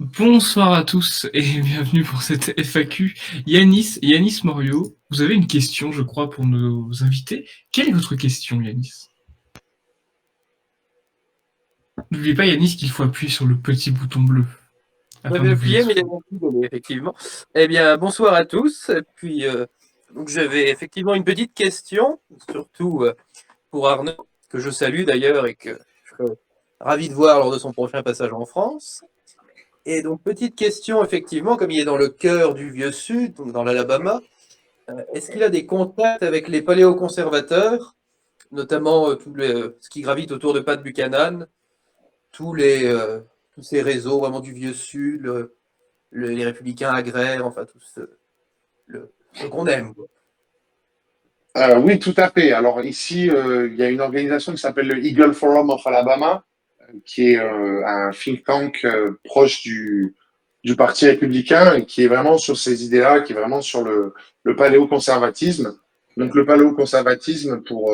Bonsoir à tous et bienvenue pour cette FAQ. Yanis Morio, vous avez une question, je crois, pour nos invités. Quelle est votre question, Yanis? N'oubliez pas, Yanis, qu'il faut appuyer sur le petit bouton bleu afin J'avais de vous appuyé, mais il exprimer. avait plus donné, effectivement. Eh bien, bonsoir à tous. Et puis, donc j'avais effectivement une petite question, surtout pour Arnaud, que je salue d'ailleurs et que je serais ravi de voir lors de son prochain passage en France. Et donc, petite question, effectivement, comme il est dans le cœur du Vieux Sud, donc dans l'Alabama, est-ce qu'il a des contacts avec les paléoconservateurs, notamment ce qui gravite autour de Pat Buchanan, tous les, euh, tous ces réseaux vraiment du Vieux Sud, les républicains agraires, enfin tout ce qu'on aime, quoi. Oui, tout à fait. Alors ici, il y a une organisation qui s'appelle le Eagle Forum of Alabama, qui est un think tank proche du Parti républicain et qui est vraiment sur ces idées-là, qui est vraiment sur le paléoconservatisme. Donc le paléoconservatisme, pour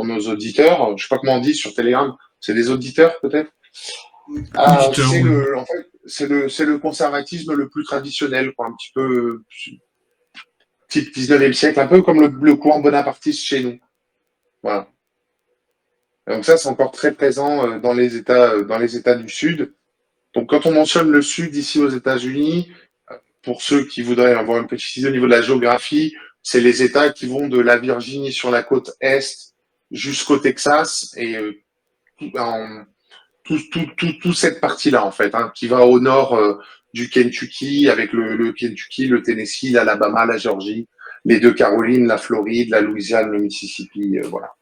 nos auditeurs, je sais pas comment on dit sur Telegram, c'est des auditeurs peut-être. Auditeur, C'est oui. en fait, c'est le conservatisme le plus traditionnel, quoi, un petit peu type 19e siècle, un peu comme le courant bonapartiste chez nous. Voilà. Donc ça, c'est encore très présent dans les États du Sud. Donc quand on mentionne le Sud ici aux États-Unis, pour ceux qui voudraient avoir une petite idée au niveau de la géographie, c'est les États qui vont de la Virginie sur la côte est jusqu'au Texas et en, toute cette partie-là en fait, hein, qui va au nord du Kentucky avec le Kentucky, le Tennessee, l'Alabama, la Géorgie, les deux Carolines, la Floride, la Louisiane, le Mississippi, voilà.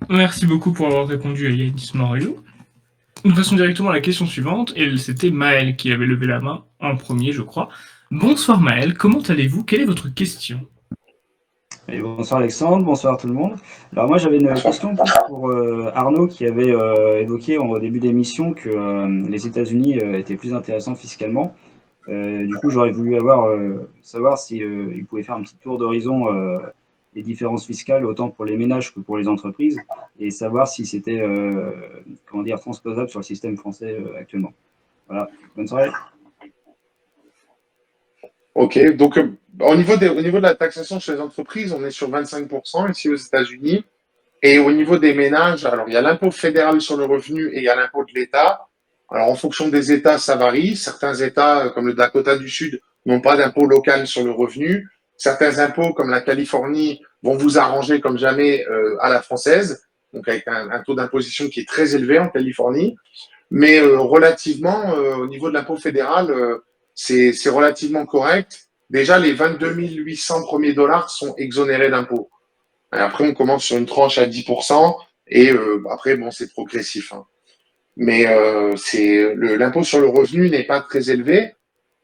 Merci beaucoup pour avoir répondu à Yanis Morio. Nous passons directement à la question suivante, et c'était Maël qui avait levé la main en premier, je crois. Bonsoir Maël, comment allez-vous? Quelle est votre question? Et bonsoir Alexandre, bonsoir tout le monde. Alors moi j'avais une question plus pour Arnaud qui avait évoqué au début d'émission que les États-Unis étaient plus intéressants fiscalement. Du coup j'aurais voulu savoir si il pouvait faire un petit tour d'horizon des différences fiscales autant pour les ménages que pour les entreprises et savoir si c'était comment dire transposable sur le système français actuellement. Voilà, bonne soirée. Ok, donc au niveau de la taxation chez les entreprises, on est sur 25% ici aux États-Unis. Et au niveau des ménages, alors il y a l'impôt fédéral sur le revenu et il y a l'impôt de l'État. Alors en fonction des États, ça varie. Certains États, comme le Dakota du Sud, n'ont pas d'impôt local sur le revenu. Certains impôts, comme la Californie, vont vous arranger comme jamais à la française, donc avec un taux d'imposition qui est très élevé en Californie. Mais relativement, au niveau de l'impôt fédéral, c'est relativement correct. Déjà, les 22 800 premiers dollars sont exonérés d'impôts. Et après, on commence sur une tranche à 10% et après, bon, c'est progressif, hein. Mais l'impôt sur le revenu n'est pas très élevé.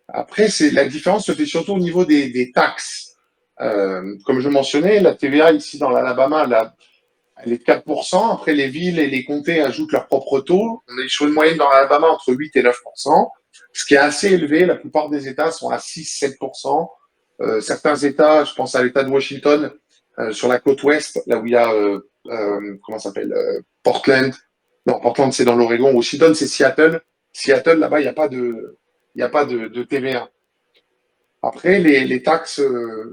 Après, la différence se fait surtout au niveau des taxes. Comme je mentionnais, la TVA ici dans l'Alabama, elle est de 4%. Après, les villes et les comtés ajoutent leur propre taux. On est sur une moyenne dans l'Alabama entre 8 et 9%, ce qui est assez élevé. La plupart des États sont à 6-7%. Certains États, je pense à l'État de Washington, sur la côte ouest, là où il y a, comment ça s'appelle, Portland. Non, Portland, c'est dans l'Oregon. Washington, c'est Seattle. Seattle, là-bas, il y a pas de TVA. Après, les taxes,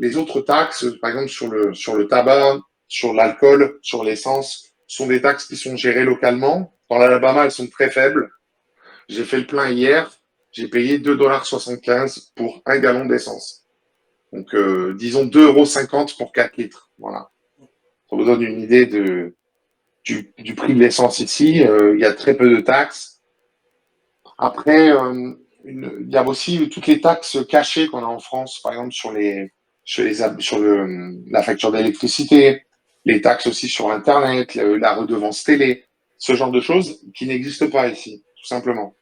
les autres taxes, par exemple sur le tabac, sur l'alcool, sur l'essence, sont des taxes qui sont gérées localement. Dans l'Alabama, elles sont très faibles. J'ai fait le plein hier, j'ai payé 2,75 $ pour un gallon d'essence. Donc, disons 2,50 € pour 4 litres. Voilà. Ça vous donne une idée du prix de l'essence ici. Il y a très peu de taxes. Après, il y a aussi toutes les taxes cachées qu'on a en France, par exemple la facture d'électricité, les taxes aussi sur Internet, la redevance télé, ce genre de choses qui n'existent pas ici, tout simplement.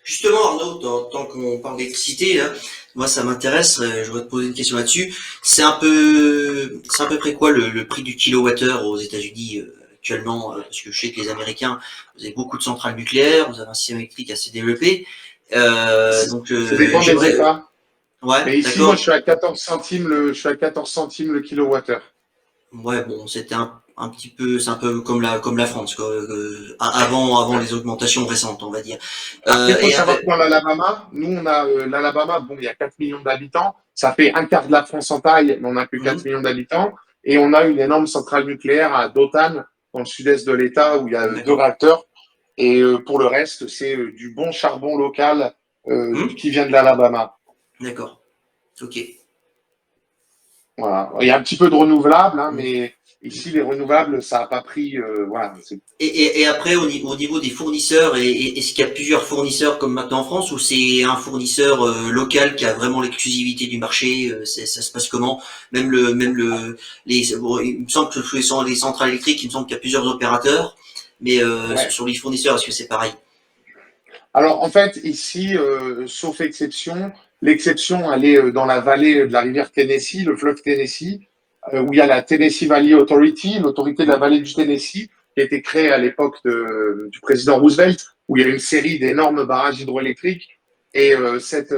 Justement, Arnaud, tant qu'on parle d'électricité, là, moi ça m'intéresse, je voudrais te poser une question là-dessus. C'est à peu près quoi le prix du kilowattheure aux États-Unis actuellement? Parce que je sais que les Américains, vous avez beaucoup de centrales nucléaires, vous avez un système électrique assez développé. Ça dépend des J'aimerais. États. Ouais, Mais ici, moi, d'accord. je suis à 14 centimes le kilowattheure. Ouais, bon, c'était un un petit peu, c'est un peu comme la France, quoi, avant les augmentations récentes, on va dire. Après, il faut Et savoir après, que dans l'Alabama, nous, on a l'Alabama, bon, il y a 4 millions d'habitants, ça fait un quart de la France en taille, mais on n'a que 4 millions d'habitants, et on a une énorme centrale nucléaire à Dothan, dans le sud-est de l'État, où il y a 2 d'accord. réacteurs, et pour le reste, c'est du bon charbon local Hum, qui vient de l'Alabama. d'accord. Ok. Voilà. Il y a un petit peu de renouvelables, hein, Hum. mais ici, les renouvelables, ça n'a pas pris. Voilà, Et après, au niveau des fournisseurs, est-ce qu'il y a plusieurs fournisseurs comme maintenant en France, ou c'est un fournisseur local qui a vraiment l'exclusivité du marché? Ça se passe comment? Bon, il me semble que sur les centrales électriques, il me semble qu'il y a plusieurs opérateurs, mais ouais. sur les fournisseurs, est-ce que c'est pareil? Alors, en fait, ici, sauf exception, l'exception, elle est dans la vallée de la rivière Tennessee, le fleuve Tennessee, où il y a la Tennessee Valley Authority, l'autorité de la Hum, vallée du Tennessee, qui a été créée à l'époque du président Roosevelt, où il y a une série d'énormes barrages hydroélectriques. Et c'est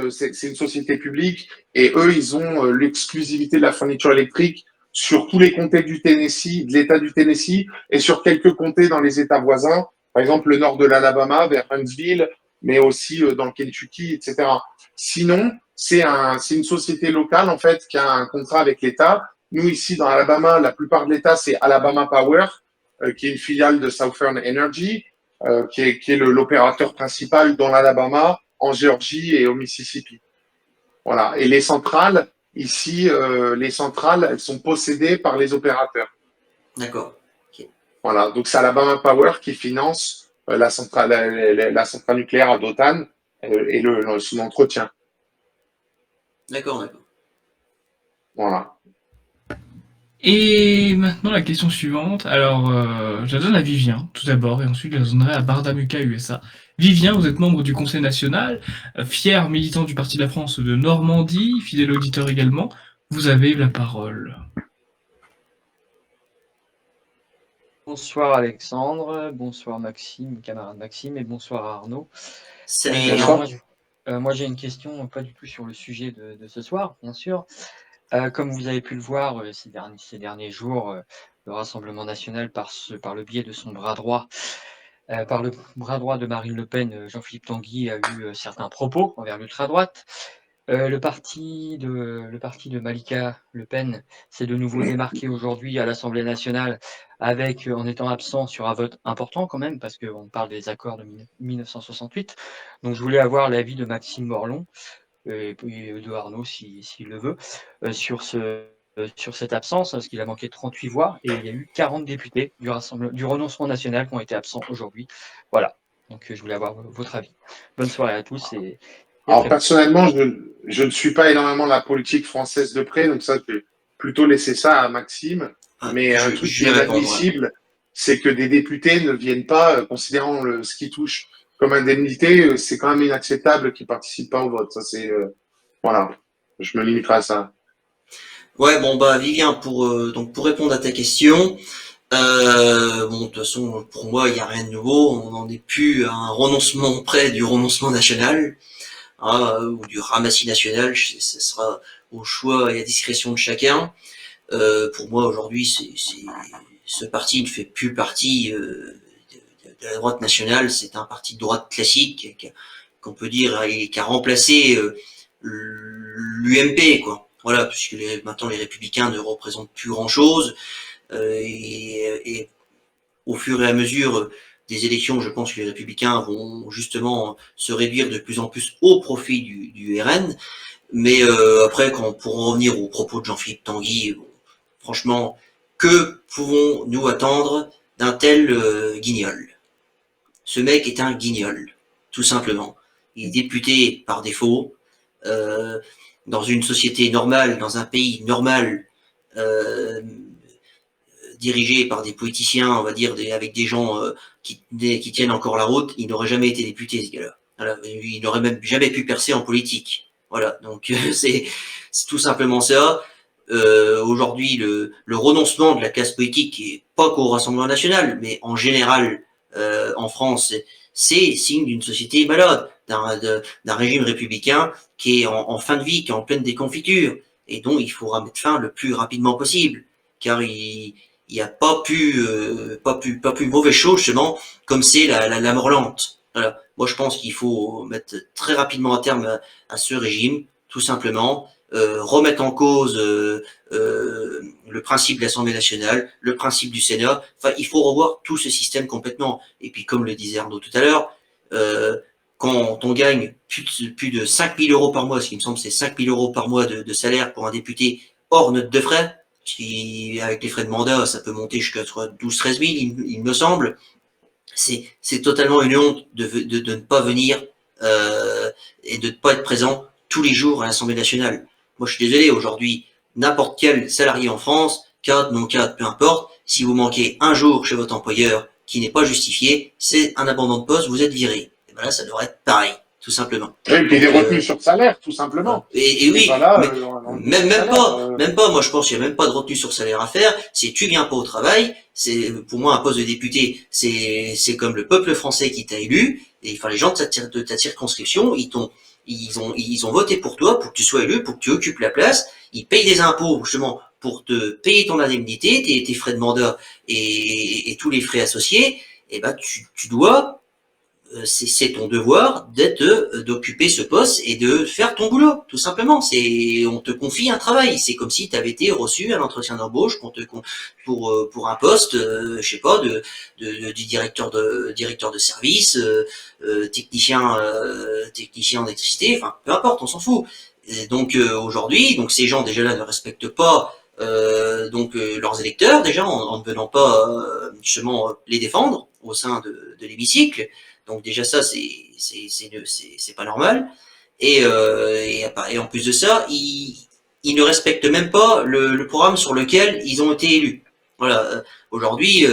une société publique, et eux, ils ont l'exclusivité de la fourniture électrique sur tous les comtés du Tennessee, de l'État du Tennessee, et sur quelques comtés dans les États voisins, par exemple le nord de l'Alabama, vers Huntsville, mais aussi dans le Kentucky, etc. Sinon, c'est une société locale en fait qui a un contrat avec l'État. Nous ici dans Alabama, la plupart de l'État c'est Alabama Power, qui est une filiale de Southern Energy, qui est l'opérateur principal dans l'Alabama, en Géorgie et au Mississippi. Voilà. Et les centrales ici, les centrales, elles sont possédées par les opérateurs. d'accord. Ok. Voilà, donc c'est Alabama Power qui finance la centrale nucléaire à Dothan et son entretien. D'accord, d'accord. Voilà. Et maintenant, la question suivante. Alors, je la donne à Vivien, tout d'abord, et ensuite je la donnerai à Bardamuka USA. Vivien, vous êtes membre du Conseil national, fier militant du Parti de la France de Normandie, fidèle auditeur également. Vous avez la parole. Bonsoir Alexandre, bonsoir Maxime, camarade Maxime, et bonsoir Arnaud. Salut Alors Vivien. moi j'ai une question pas du tout sur le sujet de ce soir, bien sûr. Comme vous avez pu le voir ces derniers jours, le Rassemblement national, par le biais de son bras droit, par le bras droit de Marine Le Pen, Jean-Philippe Tanguy a eu certains propos envers l'ultra-droite. Le parti de Malika Le Pen s'est de nouveau démarqué aujourd'hui à l'Assemblée nationale en étant absent sur un vote important quand même, parce qu'on parle des accords de 1968. Donc je voulais avoir l'avis de Maxime Morlon et de Arnaud s'il le veut, sur cette absence, parce qu'il a manqué 38 voix et il y a eu 40 députés du renoncement national qui ont été absents aujourd'hui. Voilà, donc je voulais avoir votre avis. Bonne soirée à tous et à Alors très vite. personnellement, je ne suis pas énormément la politique française de près, donc ça, je vais plutôt laisser ça à Maxime. Ah, Mais un truc je qui est vais répondre. Ouais. inadmissible, c'est que des députés ne viennent pas, considérant ce qu'ils touchent comme indemnité, c'est quand même inacceptable qu'ils participent pas au vote. Ça, c'est voilà. Je me limiterai à ça. Ouais, bon bah Vivien, donc pour répondre à ta question, bon de toute façon pour moi il n'y a rien de nouveau, on n'en est plus à un renoncement près du renoncement national, hein, ou du ramassis national, ce sera au choix et à discrétion de chacun. Pour moi aujourd'hui ce parti ne fait plus partie de la droite nationale, c'est un parti de droite classique qu'on peut dire qui a remplacé l'UMP quoi. Voilà, puisque maintenant les républicains ne représentent plus grand-chose, et au fur et à mesure des élections, je pense que les républicains vont justement se réduire de plus en plus au profit du RN. Mais après, pour en revenir aux propos de Jean-Philippe Tanguy, bon, franchement, que pouvons-nous attendre d'un tel guignol? Ce mec est un guignol, tout simplement. Il est député par défaut. Euh, dans une société normale, dans un pays normal, euh, dirigé par des politiciens, on va dire, avec des gens qui tiennent encore la route, il n'aurait jamais été député, ce gars-là. Voilà, il n'aurait même jamais pu percer en politique. Voilà, donc c'est tout simplement ça. Aujourd'hui, le renoncement de la classe politique, et pas qu'au Rassemblement national, mais en général en France, c'est signe d'une société malade, d'un régime républicain qui est en fin de vie, qui est en pleine déconfiture, et dont il faudra mettre fin le plus rapidement possible, car il n'y a pas plus mauvaise chose justement comme c'est la mort lente. Voilà. Moi, je pense qu'il faut mettre très rapidement un terme à ce régime, tout simplement, remettre en cause le principe de l'Assemblée nationale, le principe du Sénat. Enfin, il faut revoir tout ce système complètement. Et puis, comme le disait Arnaud tout à l'heure, quand on gagne plus de 5 000 euros par mois, ce qui me semble c'est 5 000 euros par mois de salaire pour un député hors note de frais, qui, avec les frais de mandat, ça peut monter jusqu'à 12-13 000, il me semble. C'est totalement une honte de ne pas venir et de ne pas être présent tous les jours à l'Assemblée nationale. Moi, je suis désolé, aujourd'hui, n'importe quel salarié en France, cadre, non cadre, peu importe, si vous manquez un jour chez votre employeur qui n'est pas justifié, c'est un abandon de poste, vous êtes viré. Et ben là, ça devrait être pareil, tout simplement. Oui, et puis des retenues sur salaire, tout simplement. Et oui, Voilà, même pas. Moi, je pense qu'il n'y a même pas de retenue sur salaire à faire. Si tu viens pas au travail, c'est pour moi un poste de député, c'est comme le peuple français qui t'a élu. Et enfin, les gens de ta circonscription, ils ont voté pour toi, pour que tu sois élu, pour que tu occupes la place. Ils payent des impôts justement pour te payer ton indemnité, tes frais de mandat et tous les frais associés. Et ben, tu dois c'est ton devoir d'occuper ce poste et de faire ton boulot, tout simplement. On te confie un travail. C'est comme si tu avais été reçu à l'entretien d'embauche pour un poste, je sais pas, du directeur de service, technicien en électricité, enfin peu importe, on s'en fout. Et donc aujourd'hui, donc ces gens déjà là ne respectent pas leurs électeurs déjà en ne venant pas justement les défendre au sein de l'hémicycle. Donc déjà ça c'est pas normal et en plus de ça ils ne respectent même pas le programme sur lequel ils ont été élus. Voilà, aujourd'hui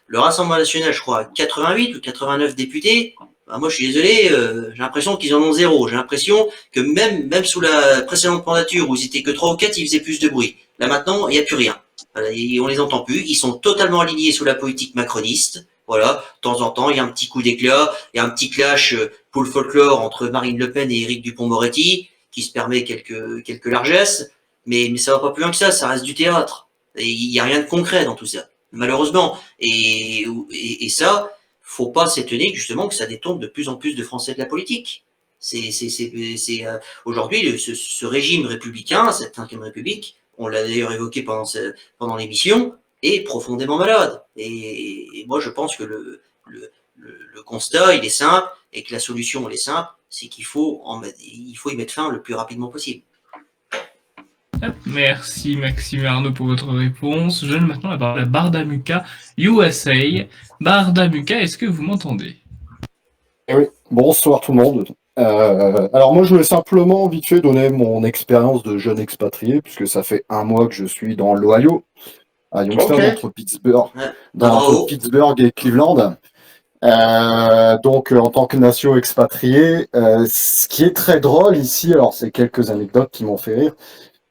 le Rassemblement national je crois 88 ou 89 députés. Bah, moi je suis désolé, j'ai l'impression qu'ils en ont zéro. J'ai l'impression que même sous la précédente mandature où ils étaient que 3 ou 4, ils faisaient plus de bruit. Là maintenant il n'y a plus rien. Voilà, on les entend plus. Ils sont totalement alignés sous la politique macroniste. Voilà, de temps en temps, il y a un petit coup d'éclat, il y a un petit clash pour le folklore entre Marine Le Pen et Éric Dupond-Moretti, qui se permet quelques largesses, mais ça va pas plus loin que ça reste du théâtre. Et il n'y a rien de concret dans tout ça, malheureusement. Et ça, faut pas s'étonner justement que ça détourne de plus en plus de Français de la politique. Aujourd'hui, ce régime républicain, cette 5e République, on l'a d'ailleurs évoqué pendant l'émission, est profondément malade. Et moi, je pense que le constat, il est simple, et que la solution, elle est simple, c'est qu'il faut y mettre fin le plus rapidement possible. Merci Maxime et Arnaud pour votre réponse. Je donne maintenant la parole à Bardamuka USA. Bardamuka, est-ce que vous m'entendez? Eh oui, bonsoir tout le monde. Alors moi je voulais simplement vite fait donner mon expérience de jeune expatrié, puisque ça fait un mois que je suis dans l'Ohio, à Youngstown, entre Pittsburgh et Cleveland. Donc en tant que nation expatrié, ce qui est très drôle ici, alors c'est quelques anecdotes qui m'ont fait rire.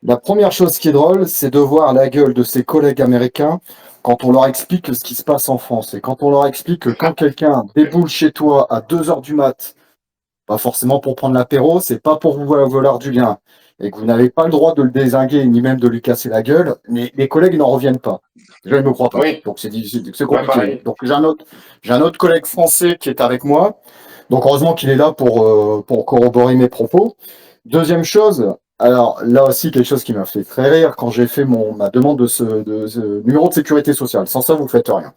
La première chose qui est drôle, c'est de voir la gueule de ses collègues américains quand on leur explique ce qui se passe en France. Et quand on leur explique que quand quelqu'un déboule chez toi à 2h du mat', pas forcément pour prendre l'apéro, c'est pas pour vous voler du lien, et que vous n'avez pas le droit de le dézinguer ni même de lui casser la gueule, les collègues n'en reviennent pas. Déjà, ils ne me croient pas. Oui. Donc c'est compliqué. Ouais, donc j'ai un autre collègue français qui est avec moi. Donc heureusement qu'il est là pour corroborer mes propos. Deuxième chose, alors là aussi quelque chose qui m'a fait très rire quand j'ai fait ma demande de ce numéro de sécurité sociale. Sans ça, vous faites rien.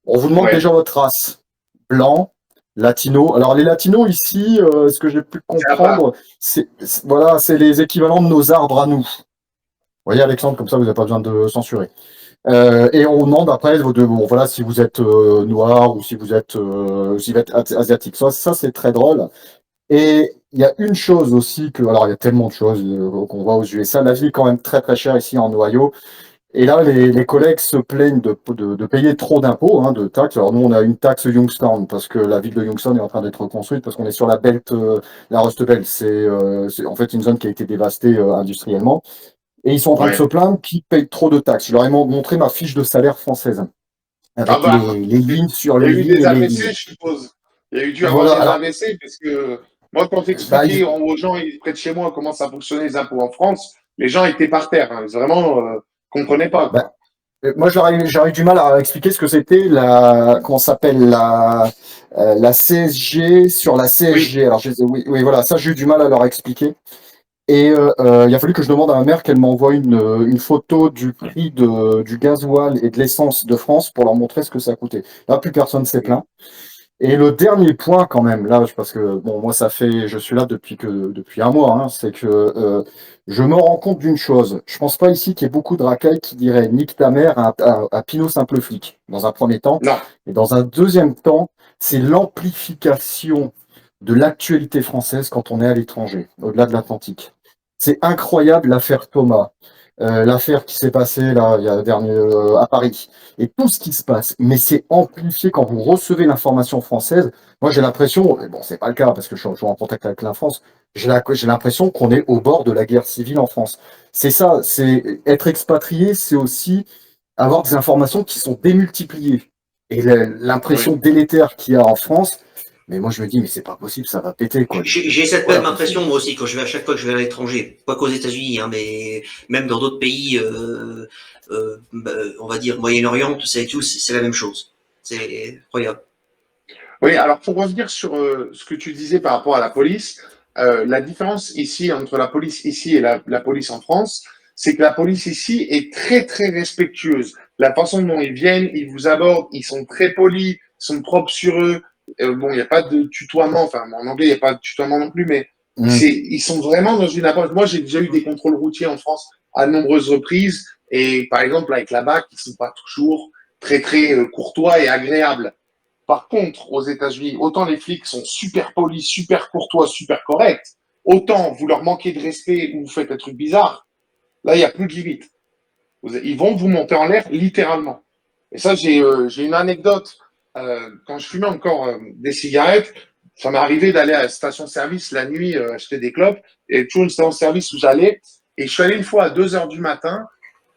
On vous demande déjà votre race. Blanc, latino. Alors les latinos ici, ce que j'ai pu comprendre, c'est les équivalents de nos arbres à nous. Vous voyez Alexandre, comme ça vous n'avez pas besoin de censurer. Et on demande après voilà, si vous êtes noir ou si vous êtes asiatique. Ça c'est très drôle. Et il y a une chose aussi alors il y a tellement de choses qu'on voit aux USA. La vie est quand même très très chère ici en Ohio. Et là, les collègues se plaignent de payer trop d'impôts, de taxes. Alors nous, on a une taxe Youngstown parce que la ville de Youngstown est en train d'être reconstruite parce qu'on est sur la la Rust Belt. C'est en fait une zone qui a été dévastée industriellement. Et ils sont en train de se plaindre qu'ils payent trop de taxes. Je leur ai montré ma fiche de salaire française avec les lignes sur les lignes. Il y a eu des AVC, je suppose. Il y a eu dû avoir des AVC parce que moi, quand j'expliquais aux gens près de chez moi comment ça fonctionnait les impôts en France, les gens étaient par terre. Vraiment, comprenaient pas. Moi, j'aurais eu du mal à expliquer ce que c'était comment ça s'appelle, la CSG sur la Oui, CSG. Alors, oui, oui, voilà, ça, j'ai eu du mal à leur expliquer. Et il a fallu que je demande à ma mère qu'elle m'envoie une photo du prix du gasoil et de l'essence de France pour leur montrer ce que ça coûtait. Là, plus personne s'est plaint. Et le dernier point quand même, là, parce que bon, moi je suis là depuis un mois, hein, c'est que je me rends compte d'une chose. Je pense pas ici qu'il y ait beaucoup de racailles qui diraient nique ta mère à Pinot simple flic, dans un premier temps. non, Et dans un deuxième temps, c'est l'amplification de l'actualité française quand on est à l'étranger, au-delà de l'Atlantique. C'est incroyable l'affaire Thomas, l'affaire qui s'est passée là, il y a dernier à Paris et tout ce qui se passe, mais c'est amplifié quand vous recevez l'information française. Moi, j'ai l'impression, et bon, c'est pas le cas parce que je suis toujours en contact avec la France, j'ai l'impression qu'on est au bord de la guerre civile en France. C'est ça, c'est être expatrié, c'est aussi avoir des informations qui sont démultipliées. Et l'impression oui. délétère qu'il y a en France, mais moi je me dis, mais c'est pas possible, ça va péter, quoi. J'ai cette Voilà, même impression moi aussi quand je vais à chaque fois que je vais à l'étranger, pas qu'aux États-Unis, hein, mais même dans d'autres pays, on va dire Moyen-Orient, tout ça et tout, c'est la même chose. C'est incroyable. Oui, alors pour revenir sur ce que tu disais par rapport à la police, la différence ici entre la police ici et la police en France, c'est que la police ici est très très respectueuse. La façon dont ils viennent, ils vous abordent, ils sont très polis, ils sont propres sur eux. Bon, il n'y a pas de tutoiement, enfin en anglais il n'y a pas de tutoiement non plus, mais Hum, ils sont vraiment dans une approche. Moi j'ai déjà eu des contrôles routiers en France à de nombreuses reprises, et par exemple avec la BAC, ils sont pas toujours très très courtois et agréables. Par contre, aux États-Unis, autant les flics sont super polis, super courtois, super corrects, autant vous leur manquez de respect ou vous faites un truc bizarre, là, il n'y a plus de limite. Ils vont vous monter en l'air littéralement. Et ça, j'ai une anecdote. Quand je fumais encore des cigarettes, ça m'est arrivé d'aller à la station-service la nuit acheter des clopes. Et toujours une station-service où j'allais. Et je suis allé une fois à 2 heures du matin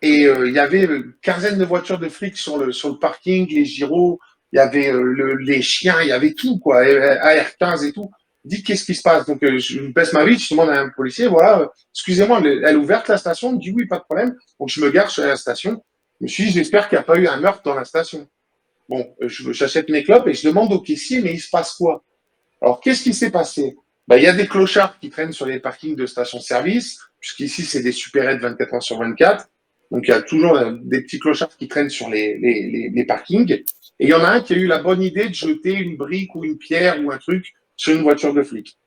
et il y avait une quinzaine de voitures de flics sur le parking, les gyros, il y avait les chiens, il y avait tout, quoi, AR-15 et tout. Je dis, qu'est-ce qui se passe? Donc, je baisse ma vitre, je demande à un policier, voilà, excusez-moi, elle est ouverte la station? Il me dit, oui, pas de problème. Donc, je me gare, je suis à la station. Je me suis dit, j'espère qu'il n'y a pas eu un meurtre dans la station. Bon, j'achète mes clopes et je demande au caissier, mais il se passe quoi? Alors, qu'est-ce qui s'est passé? Ben, il y a des clochards qui traînent sur les parkings de stations-service, puisqu'ici, c'est des supérettes 24 heures sur 24. Donc, il y a toujours des petits clochards qui traînent sur les parkings. Et il y en a un qui a eu la bonne idée de jeter une brique ou une pierre ou un truc sur une voiture de flic.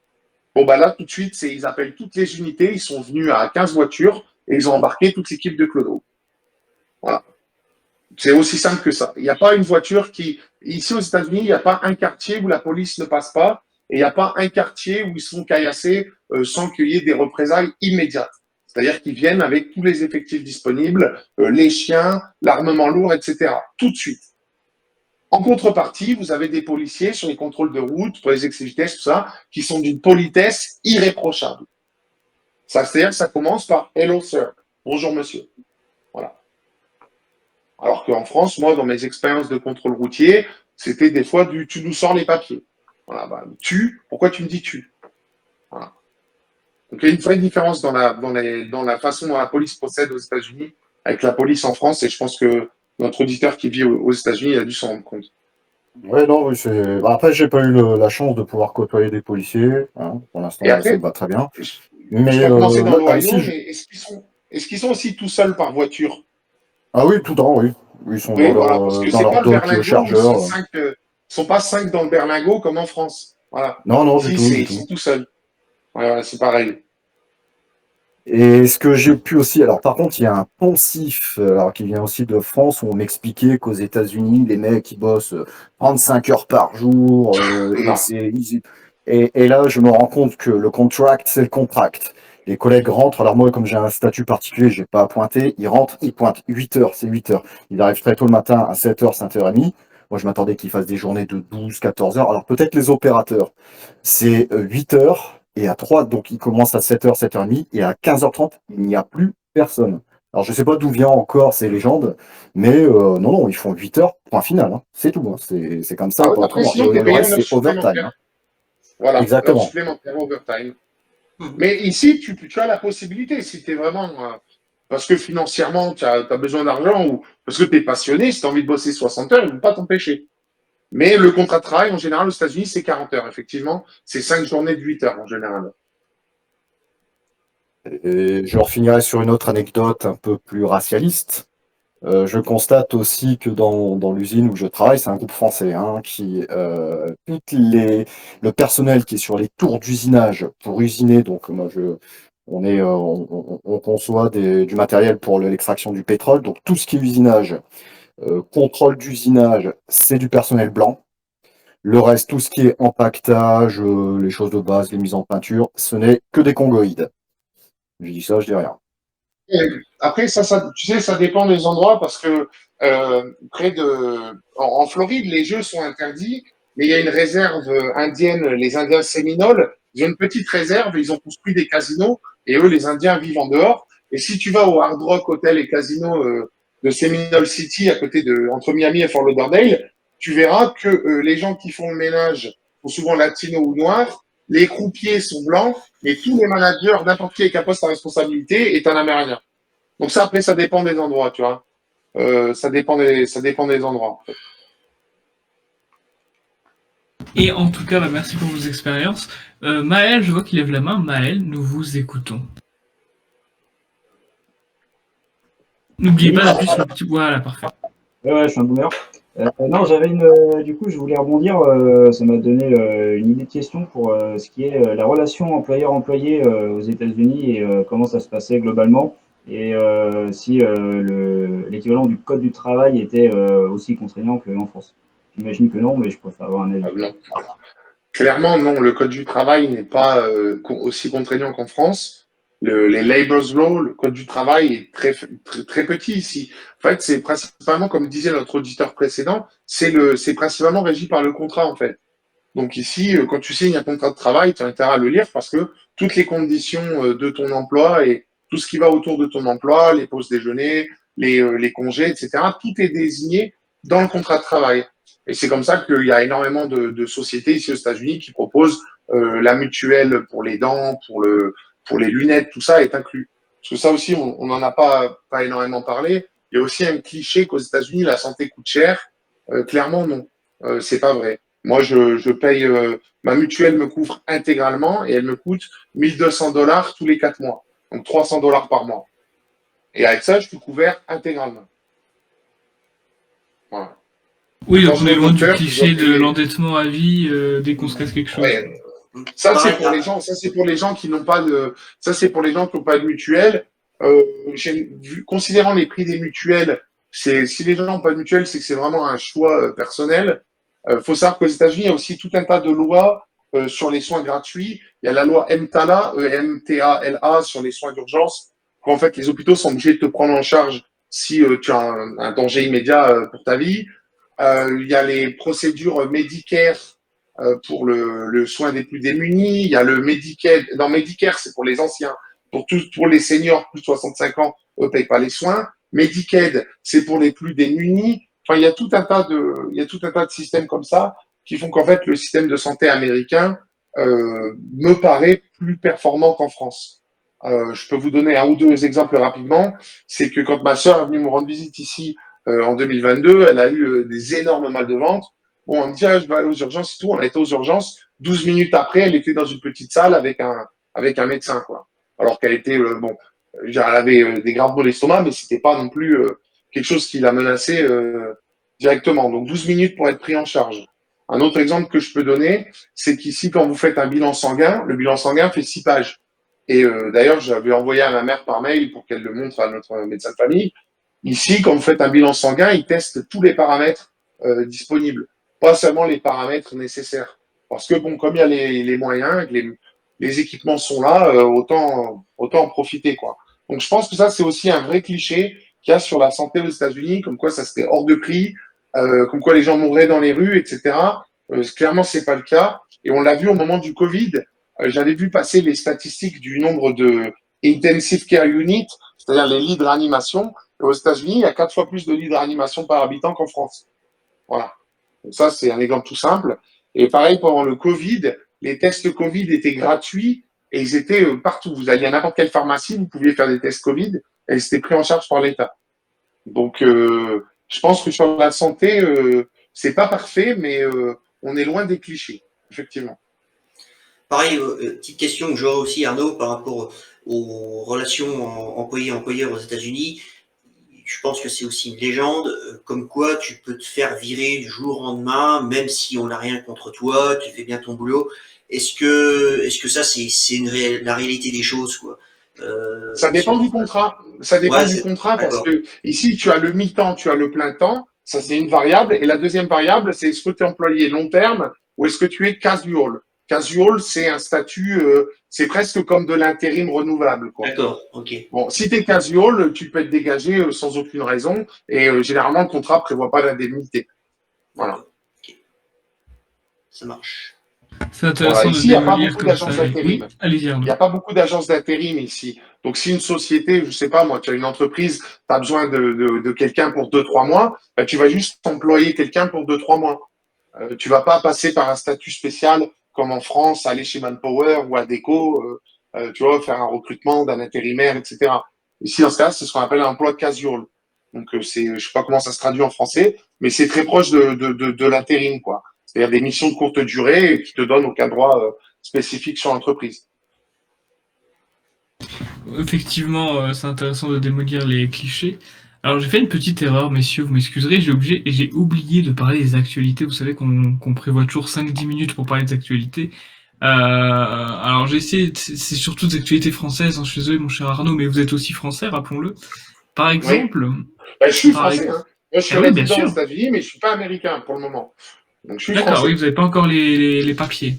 Bon, bah là, tout de suite, ils appellent toutes les unités. Ils sont venus à 15 voitures et ils ont embarqué toute l'équipe de Clodo. Voilà. C'est aussi simple que ça. Il n'y a pas une voiture qui. Ici aux États-Unis, il n'y a pas un quartier où la police ne passe pas et il n'y a pas un quartier où ils se font caillasser sans qu'il y ait des représailles immédiates. C'est-à-dire qu'ils viennent avec tous les effectifs disponibles, les chiens, l'armement lourd, etc. Tout de suite. En contrepartie, vous avez des policiers sur les contrôles de route, pour les excès de vitesse, tout ça, qui sont d'une politesse irréprochable. Ça, c'est-à-dire que ça commence par Hello sir, bonjour monsieur. Voilà. Alors qu'en France, moi, dans mes expériences de contrôle routier, c'était des fois du tu nous sors les papiers. Voilà, bah, pourquoi tu me dis tu? Voilà. Donc il y a une vraie différence dans la façon dont la police procède aux États-Unis avec la police en France, et je pense que notre auditeur qui vit aux États-Unis il a dû s'en rendre compte. ouais, non, oui, bah, après, j'ai pas eu la chance de pouvoir côtoyer des policiers, hein. Pour Et l'instant, ça me après, va très bien. je Mais vais commencer dans là, l'Ohio, ici, mais est-ce qu'ils sont aussi tout seuls par voiture? ah oui, tout le temps, oui. Ils sont Oui, voilà, parce que dans c'est leur pas le dock berlingot où ils sont chargeur. cinq, sont pas cinq dans le berlingot comme en France. Voilà. Non, non, du Ici, tout, du ils tout. sont tout seuls. Voilà, c'est pareil. Et ce que j'ai pu aussi, alors par contre, il y a un poncif alors, qui vient aussi de France où on m'expliquait qu'aux États-Unis, les mecs ils bossent 35 heures par jour et Non. c'est et là je me rends compte que le contract c'est le contract. Les collègues rentrent, alors moi comme j'ai un statut particulier, j'ai pas à pointer, ils rentrent, ils pointent 8 heures, c'est 8 heures. Ils arrivent très tôt le matin à 7 heures, 5h30. Moi je m'attendais qu'ils fassent des journées de 12, 14 heures. Alors peut-être les opérateurs, c'est 8 heures. Et à 3, donc il commence à 7h, 7h30, et à 15h30, il n'y a plus personne. Alors je sais pas d'où vient encore ces légendes, mais non, non, ils font 8 heures, point final, hein. C'est tout, hein. C'est comme ça, Ah oui, pas après, autrement. Et sinon, tu es le payé reste, une heure c'est overtime, supplémentaire. hein. Voilà, heure Exactement. supplémentaire, overtime. Mhm. Mais ici, tu as la possibilité, si tu es vraiment parce que financièrement, tu as besoin d'argent ou parce que tu es passionné, si tu as envie de bosser 60 heures, ils ne vont pas t'empêcher. Mais le contrat de travail, en général, aux États-Unis, c'est 40 heures. Effectivement, c'est 5 journées de 8 heures en général. Et je finirai sur une autre anecdote un peu plus racialiste. Je constate aussi que dans l'usine où je travaille, c'est un groupe français, hein, le personnel qui est sur les tours d'usinage pour usiner, donc on conçoit du matériel pour l'extraction du pétrole, donc tout ce qui est usinage, contrôle d'usinage, c'est du personnel blanc. Le reste, tout ce qui est empaquetage, les choses de base, les mises en peinture, ce n'est que des congoïdes. Je dis ça, je dis rien. Après, tu sais, ça dépend des endroits parce que en Floride, les jeux sont interdits, mais il y a une réserve indienne, les Indiens Séminoles. Ils ont une petite réserve, ils ont construit des casinos et eux, les Indiens vivent en dehors. Et si tu vas au Hard Rock Hotel et Casino de Seminole City, entre Miami et Fort Lauderdale, tu verras que les gens qui font le ménage sont souvent latinos ou noirs, les croupiers sont blancs, et tous les managers, n'importe qui avec un poste à responsabilité, est un Amérindien. Donc ça, après, ça dépend des endroits, tu vois. Ça dépend des endroits. Et en tout cas, merci pour vos expériences. Maël, je vois qu'il lève la main. Maël, nous vous écoutons. N'oubliez pas d'appuyer sur le petit... Voilà, parfait. Ouais, je suis un boomer. Non, du coup, je voulais rebondir. Ça m'a donné une idée de question pour ce qui est la relation employeur-employé aux États-Unis et comment ça se passait globalement. Et si l'équivalent du code du travail était aussi contraignant qu'en France. J'imagine que non, mais je préfère avoir un avis. Non. Clairement, non, le code du travail n'est pas aussi contraignant qu'en France. Les labor's law, le code du travail est très petit ici. En fait, c'est principalement, comme disait notre auditeur précédent, c'est principalement régi par le contrat, en fait. Donc ici, quand tu signes un contrat de travail, tu as intérêt à le lire parce que toutes les conditions de ton emploi et tout ce qui va autour de ton emploi, les pauses déjeuner, les congés, etc., tout est désigné dans le contrat de travail. Et c'est comme ça qu'il y a énormément de sociétés ici aux États-Unis qui proposent la mutuelle pour les dents, pour les lunettes, tout ça est inclus. Parce que ça aussi, on n'en a pas énormément parlé. Il y a aussi un cliché qu'aux États-Unis, la santé coûte cher. Clairement, non. C'est pas vrai. Moi, je paye, ma mutuelle me couvre intégralement et elle me coûte $1 200 tous les 4 mois. Donc $300 par mois. Et avec ça, je suis couvert intégralement. Voilà. Oui, donc Quand on je est loin du docteur, cliché je dois de payer. l'endettement à vie dès qu'on se casse quelque chose. Ouais. Ça, c'est pour les gens, ça, c'est pour les gens qui n'ont pas ça, c'est pour les gens qui n'ont pas de mutuelle. Considérant les prix des mutuelles, si les gens n'ont pas de mutuelle, c'est que c'est vraiment un choix personnel. Faut savoir qu'aux États-Unis, il y a aussi tout un tas de lois sur les soins gratuits. Il y a la loi MTALA, MTALA sur les soins d'urgence, qu'en fait, les hôpitaux sont obligés de te prendre en charge si tu as un danger immédiat pour ta vie. Il y a les procédures Medicare pour le soin des plus démunis. Il y a le Medicaid. Non, Medicare, c'est pour les anciens. Pour les seniors, plus de 65 ans, eux ne payent pas les soins. Medicaid, c'est pour les plus démunis. Enfin, il y a tout un tas de systèmes comme ça qui font qu'en fait, le système de santé américain me paraît plus performant qu'en France. Je peux vous donner un ou deux exemples rapidement. C'est que quand ma sœur est venue me rendre visite ici en 2022, elle a eu des énormes mal de ventre. Bon, on me dit, ah, je vais aller aux urgences et tout. On a été aux urgences. 12 minutes après, elle était dans une petite salle avec un médecin, quoi. Alors qu'elle était, elle avait des graves maux d'estomac, mais c'était pas non plus quelque chose qui la menaçait directement. Donc 12 minutes pour être pris en charge. Un autre exemple que je peux donner, c'est qu'ici, quand vous faites un bilan sanguin, le bilan sanguin fait 6 pages. Et d'ailleurs, j'avais envoyé à ma mère par mail pour qu'elle le montre à notre médecin de famille. Ici, quand vous faites un bilan sanguin, il teste tous les paramètres disponibles, pas seulement les paramètres nécessaires. Parce que bon, comme il y a les moyens, les équipements sont là, autant en profiter, quoi. Donc je pense que ça, c'est aussi un vrai cliché qu'il y a sur la santé aux États-Unis, comme quoi ça serait hors de prix, comme quoi les gens mourraient dans les rues, etc. Clairement, c'est pas le cas. Et on l'a vu au moment du Covid. J'avais vu passer les statistiques du nombre de intensive care units, c'est-à-dire les lits de réanimation. Et aux États-Unis, il y a 4 fois plus de lits de réanimation par habitant qu'en France. Voilà. Donc ça, c'est un exemple tout simple. Et pareil, pendant le Covid, les tests Covid étaient gratuits et ils étaient partout. Vous alliez à n'importe quelle pharmacie, vous pouviez faire des tests Covid. et c'était pris en charge par l'État. Donc, je pense que sur la santé, c'est pas parfait, mais on est loin des clichés, effectivement. Pareil, petite question que j'aurais aussi, Arnaud, par rapport aux relations employés-employeurs aux États-Unis. Je pense que c'est aussi une légende, comme quoi tu peux te faire virer du jour au lendemain, même si on n'a rien contre toi, tu fais bien ton boulot. Est-ce que ça, c'est la réalité des choses, quoi? Ça dépend du contrat. Ça dépend Ouais, du contrat parce d'accord. que ici, tu as le mi-temps, tu as le plein temps. Ça, c'est une variable. Et la deuxième variable, c'est est-ce que tu es employé long terme ou est-ce que tu es casual? Casual, c'est un statut, c'est presque comme de l'intérim renouvelable, quoi. D'accord, ok. Bon, si tu es casual, tu peux être dégagé sans aucune raison et généralement, le contrat prévoit pas d'indemnité. Voilà. D'accord. Ok. Ça marche. C'est Voilà. intéressant de Ici, il n'y a pas démolir beaucoup comme ça. d'agences Oui, d'intérim. allez-y, Il Arnaud. n'y a pas beaucoup d'agences d'intérim ici. Donc, si une société, je sais pas moi, tu as une entreprise, tu as besoin de quelqu'un pour 2, 3 mois, bah, tu vas juste employer quelqu'un pour 2, 3 mois. Tu vas pas passer par un statut spécial comme en France, aller chez Manpower ou Adecco, tu vois, faire un recrutement d'un intérimaire, etc. Ici, dans ce cas, c'est ce qu'on appelle un emploi casual. Donc, je sais pas comment ça se traduit en français, mais c'est très proche de l'intérim, quoi. C'est-à-dire des missions de courte durée qui te donnent aucun droit spécifique sur l'entreprise. Effectivement, c'est intéressant de démolir les clichés. Alors j'ai fait une petite erreur, messieurs, vous m'excuserez, j'ai oublié de parler des actualités. Vous savez qu'on prévoit toujours 5-10 minutes pour parler des actualités. Alors j'ai essayé, c'est surtout des actualités françaises, hein, je suis désolé mon cher Arnaud, mais vous êtes aussi français, rappelons-le. Par Oui. exemple, Ben, je suis par français, ex- hein. Moi, je suis ah oui, bien résident aux sûr. États-Unis, mais je suis pas américain pour le moment. Donc, je suis D'accord, oui, français. vous n'avez pas encore les papiers.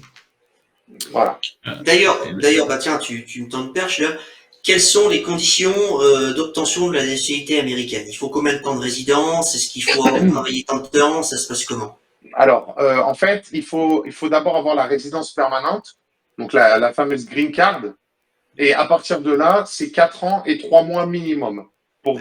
Voilà. D'ailleurs, bah tiens, tu me tends une perche là. Quelles sont les conditions d'obtention de la nationalité américaine? Il faut combien de temps de résidence? Est-ce qu'il faut avoir travaillé tant de temps? Ça se passe comment? Alors, en fait, il faut d'abord avoir la résidence permanente, donc la fameuse green card. Et à partir de là, c'est 4 ans et 3 mois minimum pour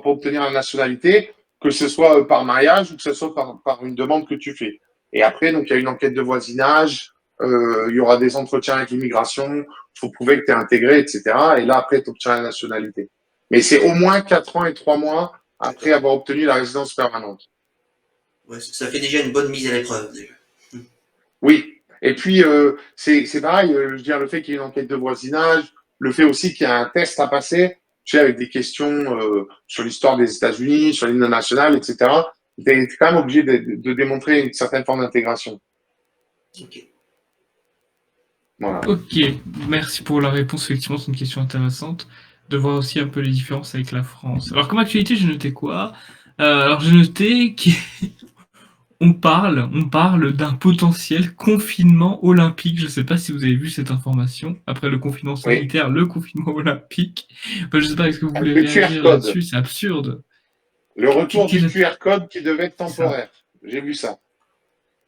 obtenir la nationalité, que ce soit par mariage ou que ce soit par une demande que tu fais. Et après, donc, il y a une enquête de voisinage, il y aura des entretiens avec l'immigration, il faut prouver que tu es intégré, etc. Et là, après, tu obtiens la nationalité. Mais c'est au moins 4 ans et 3 mois après D'accord. avoir obtenu la résidence permanente. Ouais, ça fait déjà une bonne mise à l'épreuve, déjà. Oui. Et puis, c'est pareil, je veux dire, le fait qu'il y ait une enquête de voisinage, le fait aussi qu'il y a un test à passer, tu sais, avec des questions sur l'histoire des États-Unis, sur l'hymne national, etc. Tu es quand même obligé de démontrer une certaine forme d'intégration. Ok. Voilà. Ok, merci pour la réponse, effectivement, c'est une question intéressante de voir aussi un peu les différences avec la France. Alors comme actualité, j'ai noté quoi? Alors j'ai noté qu'on parle d'un potentiel confinement olympique. Je ne sais pas si vous avez vu cette information. Après le confinement Oui. sanitaire, le confinement olympique. Enfin, je ne sais pas, est-ce que vous Avec voulez le QR réagir code. là-dessus? C'est absurde. Le retour du Quel- QR code qui devait être C'est ça, temporaire. J'ai vu ça.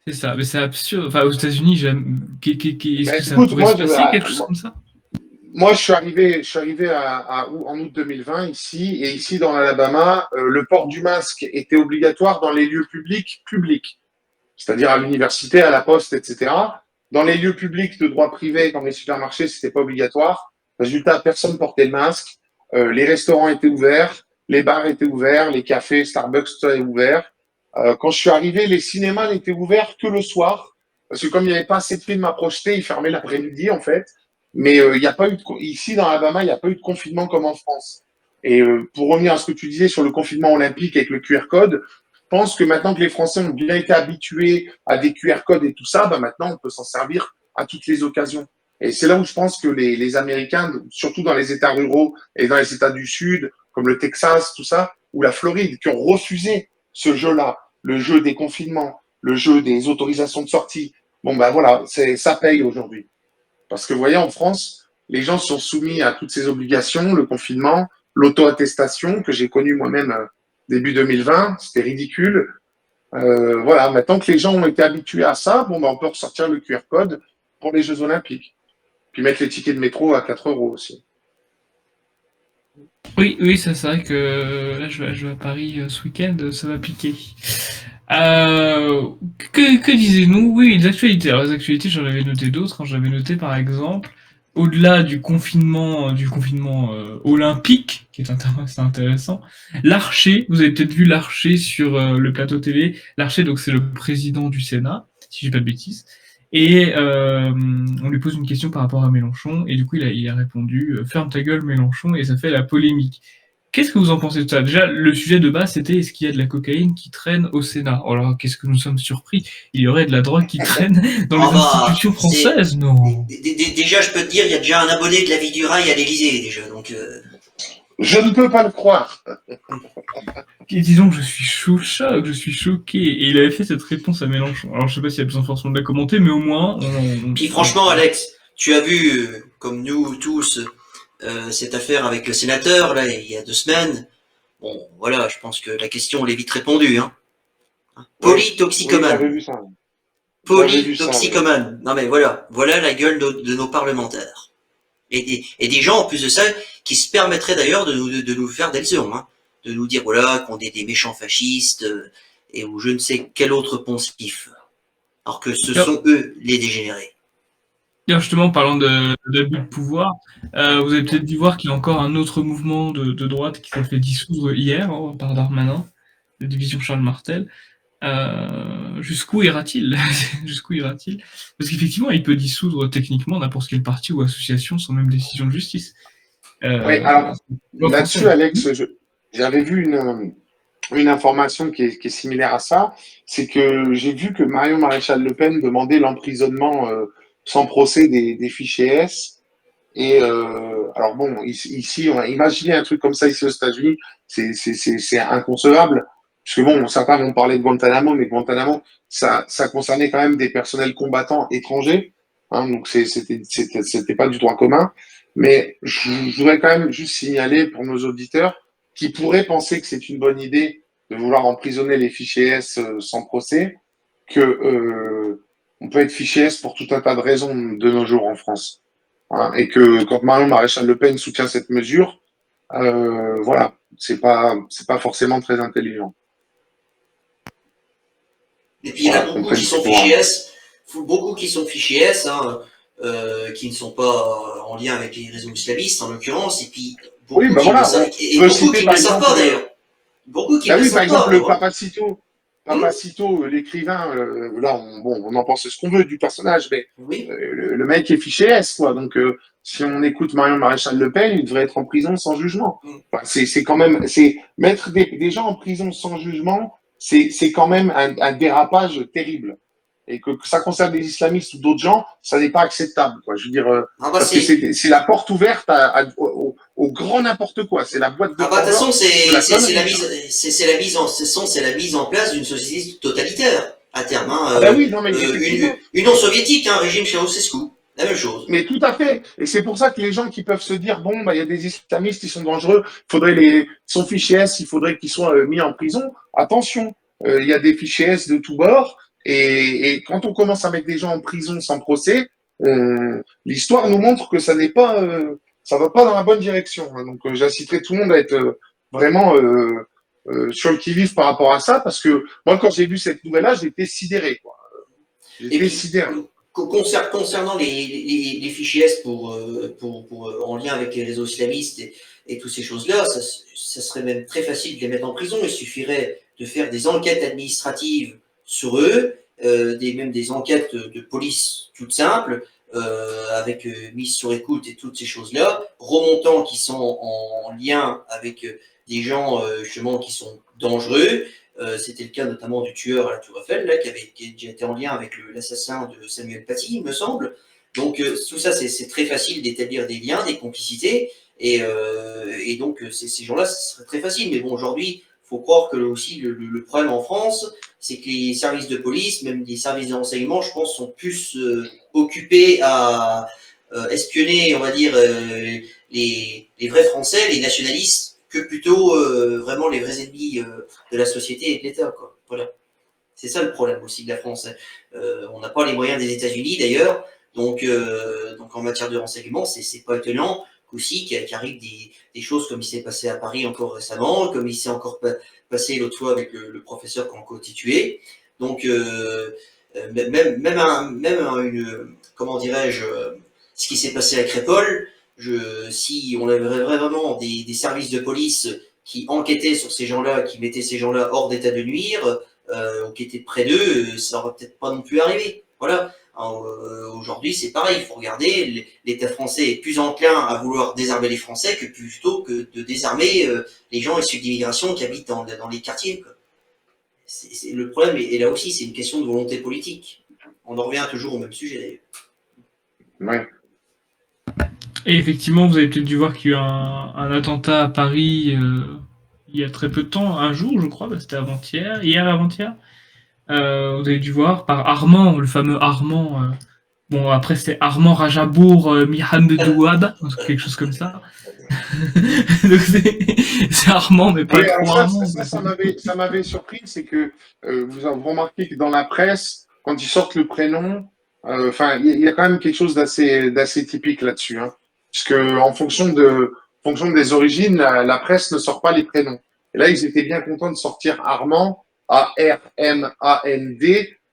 c'est ça, mais c'est absurde. Enfin, aux États-Unis, est-ce que Mais ça écoute, pourrait se passer, quelque chose comme ça? moi, je suis arrivé en août 2020 ici, et ici dans l'Alabama, le port du masque était obligatoire dans les lieux publics. C'est-à-dire à l'université, à la poste, etc. Dans les lieux publics de droit privé, comme les supermarchés, c'était pas obligatoire. Résultat, personne portait le masque. Les restaurants étaient ouverts, les bars étaient ouverts, les cafés, Starbucks, tout ça est ouvert. Quand je suis arrivé, les cinémas n'étaient ouverts que le soir, parce que comme il n'y avait pas assez de films à projeter, ils fermaient l'après-midi en fait. Mais il n'y a pas eu ici dans l'Alabama, il n'y a pas eu de confinement comme en France. Et pour revenir à ce que tu disais sur le confinement olympique avec le QR code, je pense que maintenant que les Français ont bien été habitués à des QR codes et tout ça, bah maintenant on peut s'en servir à toutes les occasions. Et c'est là où je pense que les Américains, surtout dans les États ruraux et dans les États du Sud, comme le Texas, tout ça, ou la Floride, qui ont refusé ce jeu-là, le jeu des confinements, le jeu des autorisations de sortie. Bon ben voilà, ça paye aujourd'hui. Parce que vous voyez, en France, les gens sont soumis à toutes ces obligations, le confinement, l'auto-attestation que j'ai connu moi-même début 2020, c'était ridicule. Voilà, maintenant que les gens ont été habitués à ça, bon, ben, on peut ressortir le QR code pour les Jeux Olympiques. Puis mettre les tickets de métro à 4 euros aussi. Oui, oui, ça c'est vrai que là je vais à Paris ce week-end, ça va piquer. Euh, que disez-nous? Oui, les actualités. Alors les actualités, j'en avais noté d'autres, hein. J'avais noté par exemple, au-delà du confinement olympique, qui est assez intéressant, Larcher, vous avez peut-être vu Larcher sur le plateau télé. Larcher, donc c'est le président du Sénat, si je dis pas de bêtises. Et on lui pose une question par rapport à Mélenchon, et du coup il a répondu ferme ta gueule Mélenchon, et ça fait la polémique. Qu'est-ce que vous en pensez de ça? Déjà, le sujet de base, c'était est-ce qu'il y a de la cocaïne qui traîne au Sénat? Alors, qu'est-ce que nous sommes surpris? Il y aurait de la drogue qui traîne dans les Ah bah, institutions c'est françaises? Non. déjà, je peux te dire, il y a déjà un abonné de la vie du rail à l'Élysée déjà, donc Je ne peux pas le croire. Et disons que je suis je suis choqué. Et il avait fait cette réponse à Mélenchon. Alors, je sais pas s'il y a besoin forcément de la commenter, mais au moins, Puis franchement, Alex, tu as vu, comme nous tous, cette affaire avec le sénateur, là, il y a 2 semaines. Bon, voilà, je pense que la question, elle est vite répondue, hein. Oui, Polytoxicomane. j'avais vu ça. J'avais vu ça. Polytoxicomane. Non mais voilà, voilà la gueule de nos parlementaires. Et des gens, en plus de ça, qui se permettraient d'ailleurs de nous faire des leçons, hein. De nous dire, voilà, qu'on est des méchants fascistes, et ou je ne sais quel autre poncif. Alors que ce sont eux les dégénérés. D'ailleurs, justement, parlant d'abus de pouvoir, vous avez peut-être dû voir qu'il y a encore un autre mouvement de droite qui s'est fait dissoudre hier par Darmanin, la division Charles Martel. Jusqu'où ira-t-il? Jusqu'où ira-t-il? Parce qu'effectivement, il peut dissoudre techniquement n'importe quel parti ou association sans même décision de justice. Oui, alors là-dessus, Alex, j'avais vu une information qui est similaire à ça, c'est que j'ai vu que Marion Maréchal Le Pen demandait l'emprisonnement sans procès des fichiers S. Et alors bon, ici, on a imaginé un truc comme ça ici aux États-Unis, c'est inconcevable. Parce que bon, certains vont parler de Guantanamo, mais Guantanamo, ça concernait quand même des personnels combattants étrangers. Hein, donc c'était pas du droit commun. Mais je voudrais quand même juste signaler pour nos auditeurs qui pourraient penser que c'est une bonne idée de vouloir emprisonner les fichiers S sans procès, que on peut être fiché S pour tout un tas de raisons de nos jours en France. Hein, et que quand Marion Maréchal Le Pen soutient cette mesure, voilà, c'est pas forcément très intelligent. Et puis il y en a beaucoup qui sont fichés S, hein, qui ne sont pas en lien avec les réseaux islamistes en l'occurrence, et puis beaucoup oui, qui ne le savent pas d'ailleurs. Beaucoup qui ne le savent pas. Par exemple, le Papacito, l'écrivain, là, on en pense ce qu'on veut du personnage, mais Oui. le mec est fiché S, quoi. Donc, si on écoute Marion Maréchal Le Pen, il devrait être en prison sans jugement. Enfin, c'est quand même, mettre des gens en prison sans jugement, c'est quand même un dérapage terrible. Et que ça concerne des islamistes ou d'autres gens, ça n'est pas acceptable, quoi. Je veux dire, parce que c'est la porte ouverte au grand n'importe quoi. C'est la boîte de. Ah bah de toute façon, c'est la mise en place d'une société totalitaire à terme. Hein, oui, non, mais Union soviétique, hein, régime Ceausescu, la même chose. Mais tout à fait. Et c'est pour ça que les gens qui peuvent se dire bon, bah il y a des islamistes, ils sont dangereux, sont fichés S, il faudrait qu'ils soient mis en prison. Attention, il y a des fichiers S de tous bords. Et quand on commence à mettre des gens en prison sans procès, l'histoire nous montre que ça n'est pas, ça va pas dans la bonne direction. Hein. Donc j'inciterai tout le monde à être vraiment sur le qui-vive par rapport à ça, parce que moi quand j'ai vu cette nouvelle-là, j'ai été sidéré. Quoi. J'étais sidéré. Concernant les fichiers S en lien avec les réseaux islamistes et toutes ces choses-là, ça serait même très facile de les mettre en prison. Il suffirait de faire des enquêtes administratives sur eux, même des enquêtes de police toutes simples, avec mise sur écoute et toutes ces choses-là, remontant qui sont en lien avec des gens justement qui sont dangereux. C'était le cas notamment du tueur à la Tour Eiffel, là, qui a déjà été en lien avec l'assassin de Samuel Paty, il me semble. Donc tout ça, c'est très facile d'établir des liens, des complicités, et donc ces gens-là, ce serait très facile. Mais bon, aujourd'hui, il faut croire que aussi le problème en France, c'est que les services de police, même les services de renseignement, je pense, sont plus occupés à espionner, on va dire, les vrais Français, les nationalistes, que plutôt vraiment les vrais ennemis de la société et de l'État, quoi. Voilà. C'est ça le problème aussi de la France. On n'a pas les moyens des États-Unis d'ailleurs, donc en matière de renseignement, c'est pas étonnant qu'aussi qu'il arrive des choses comme il s'est passé à Paris encore récemment, comme il s'est encore passé l'autre fois avec le professeur qu'on a constitué. Donc même une, comment dirais-je, ce qui s'est passé à Crépol, si on avait vraiment des services de police qui enquêtaient sur ces gens-là, qui mettaient ces gens-là hors d'état de nuire, ou qui étaient près d'eux, ça aurait peut-être pas non plus arrivé. Voilà. Aujourd'hui, c'est pareil. Il faut regarder. L'État français est plus enclin à vouloir désarmer les Français que plutôt que de désarmer les gens issus d'immigration qui habitent dans les quartiers, quoi. Le problème, et là aussi, c'est une question de volonté politique. On en revient toujours au même sujet, d'ailleurs. Ouais. Et effectivement, vous avez peut-être dû voir qu'il y a eu un attentat à Paris il y a très peu de temps, un jour, je crois, c'était hier avant-hier. Vous avez dû voir par Armand, le fameux Armand. Bon, après, c'est Armand Rajabour Mihamedouab, quelque chose comme ça. Donc, c'est Armand, mais pas trop Armand. Ça m'avait surpris, c'est que vous avez remarqué que dans la presse, quand ils sortent le prénom, il y a quand même quelque chose d'assez typique là-dessus, hein. Parce que en fonction des origines, la presse ne sort pas les prénoms. Et là, ils étaient bien contents de sortir Armand, Armand,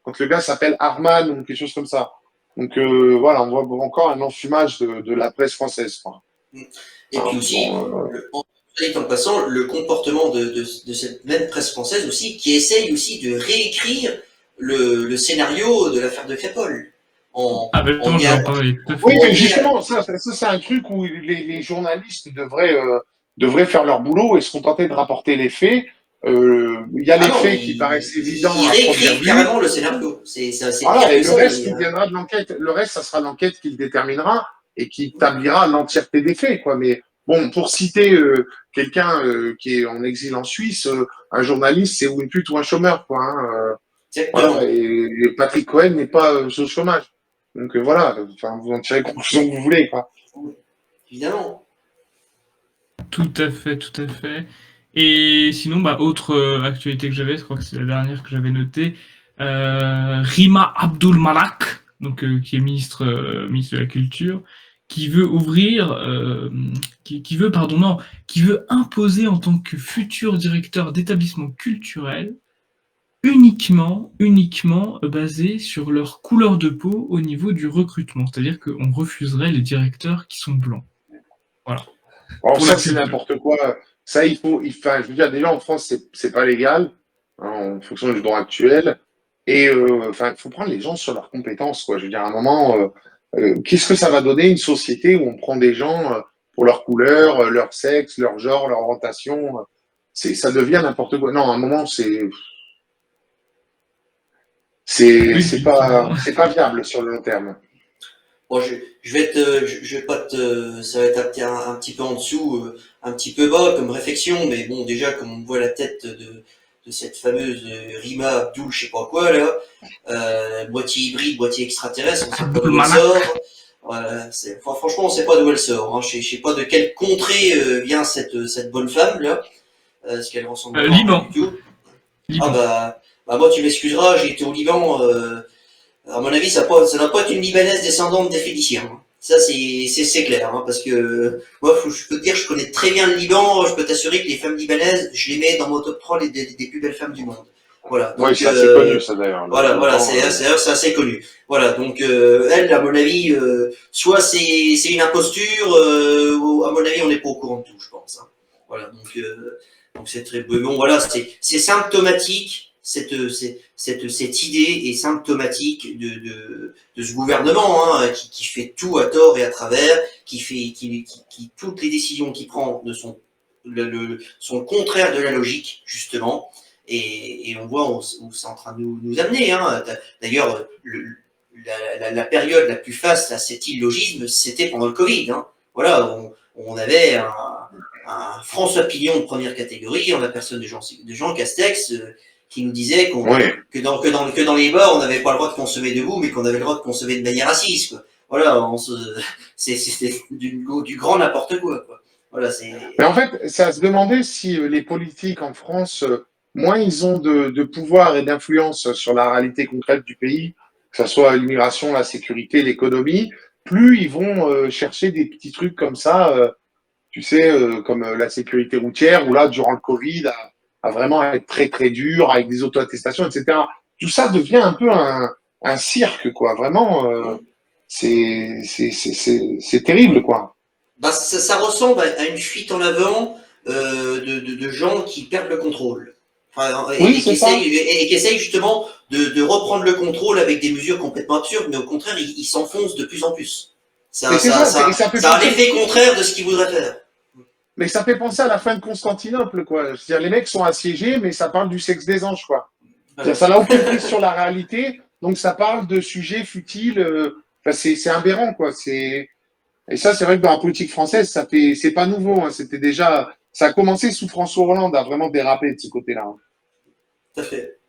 quand le gars s'appelle Arman ou quelque chose comme ça. Donc voilà, on voit encore un enfumage de la presse française, quoi. Et puis aussi, en passant, le comportement de cette même presse française aussi, qui essaye aussi de réécrire le scénario de l'affaire de Crépol. J'en parlais. Oui, mais justement, ça c'est un truc où les journalistes devraient faire leur boulot et se contenter de rapporter les faits. Il y a les faits qui paraissent évidents. Ils réécrivent carrément le scénario. Voilà, et le reste qui viendra de l'enquête. Le reste, ça sera l'enquête qui le déterminera et qui établira l'entièreté des faits, quoi. Mais bon, pour citer quelqu'un qui est en exil en Suisse, un journaliste, c'est ou une pute ou un chômeur, quoi, hein. Voilà, et Patrick Cohen n'est pas au chômage. Donc voilà, vous en tirez les conclusions que vous voulez, quoi. Évidemment. Tout à fait. Et sinon, autre actualité que j'avais, je crois que c'est la dernière que j'avais notée, Rima Abdul Malak, donc qui est ministre de la Culture, qui veut qui veut imposer en tant que futur directeur d'établissement culturel uniquement basé sur leur couleur de peau au niveau du recrutement. C'est-à-dire qu'on refuserait les directeurs qui sont blancs. Voilà. Alors ça, c'est n'importe quoi. Ça, je veux dire, déjà en France, c'est pas légal, hein, en fonction du droit actuel. Et il faut prendre les gens sur leurs compétences, quoi. Je veux dire, à un moment, qu'est-ce que ça va donner une société où on prend des gens pour leur couleur, leur sexe, leur genre, leur orientation, ça devient n'importe quoi. Non, à un moment, c'est pas viable sur le long terme. Bon, je vais pas ça va être un petit peu en dessous, un petit peu bas comme réflexion, mais bon, déjà, comme on voit la tête de cette fameuse Rima Abdul, je sais pas quoi, là, moitié hybride, moitié extraterrestre, on sait pas d'où elle sort. Voilà, franchement, on sait pas d'où elle sort, hein. Je sais pas de quelle contrée vient cette bonne femme, là, parce qu'elle ressemble Liban. Du tout. Ah moi, tu m'excuseras, j'ai été au Liban, à mon avis, ça doit pas être une Libanaise descendante des Phéniciens, hein. Ça, c'est clair, hein, parce que moi, je peux te dire, je connais très bien le Liban. Je peux t'assurer que les femmes libanaises, je les mets dans mon top 3 des plus belles femmes du monde. Voilà. Oui, c'est assez connu, ça d'ailleurs. Voilà, c'est assez connu. Voilà, donc elle, à mon avis, soit c'est une imposture, à mon avis, on n'est pas au courant de tout, je pense, hein. Voilà, donc c'est très bon. Voilà, c'est symptomatique. Cette idée est symptomatique de ce gouvernement, hein, qui fait tout à tort et à travers, qui toutes les décisions qu'il prend sont le contraire de la logique, justement, et on voit où c'est en train de nous amener, hein. D'ailleurs, la période la plus faste à cet illogisme, c'était pendant le Covid, hein. Voilà, on avait un François Pillon de première catégorie, en la personne de Jean Castex, qui nous disait que dans les bars, on n'avait pas le droit de consommer debout, mais qu'on avait le droit de consommer de manière assise, quoi. Voilà, c'est du grand n'importe quoi, quoi. Voilà, mais en fait, c'est à se demander si les politiques en France, moins ils ont de pouvoir et d'influence sur la réalité concrète du pays, que ce soit l'immigration, la sécurité, l'économie, plus ils vont chercher des petits trucs comme ça, tu sais, comme la sécurité routière, où là, durant le Covid, à vraiment être très très dur, avec des auto-attestations, etc. Tout ça devient un peu un cirque, quoi. Vraiment, c'est terrible, quoi. Bah, ça ressemble à une fuite en avant de gens qui perdent le contrôle. Enfin, Oui, et qui c'est ça. essayent justement de reprendre le contrôle avec des mesures complètement absurdes, mais au contraire, ils s'enfoncent de plus en plus. Mais c'est ça, et ça fait Ça a penser, l'effet contraire de ce qu'ils voudraient faire. mais ça fait penser à la fin de Constantinople, quoi. Je veux dire, les mecs sont assiégés, mais ça parle du sexe des anges, quoi. Voilà. Ça n'a aucune prise sur la réalité, donc ça parle de sujets futiles. Enfin, c'est aberrant, quoi. Et ça, c'est vrai que dans la politique française, c'est pas nouveau, hein. C'était déjà, ça a commencé sous François Hollande à vraiment déraper de ce côté-là, hein. Tout à fait.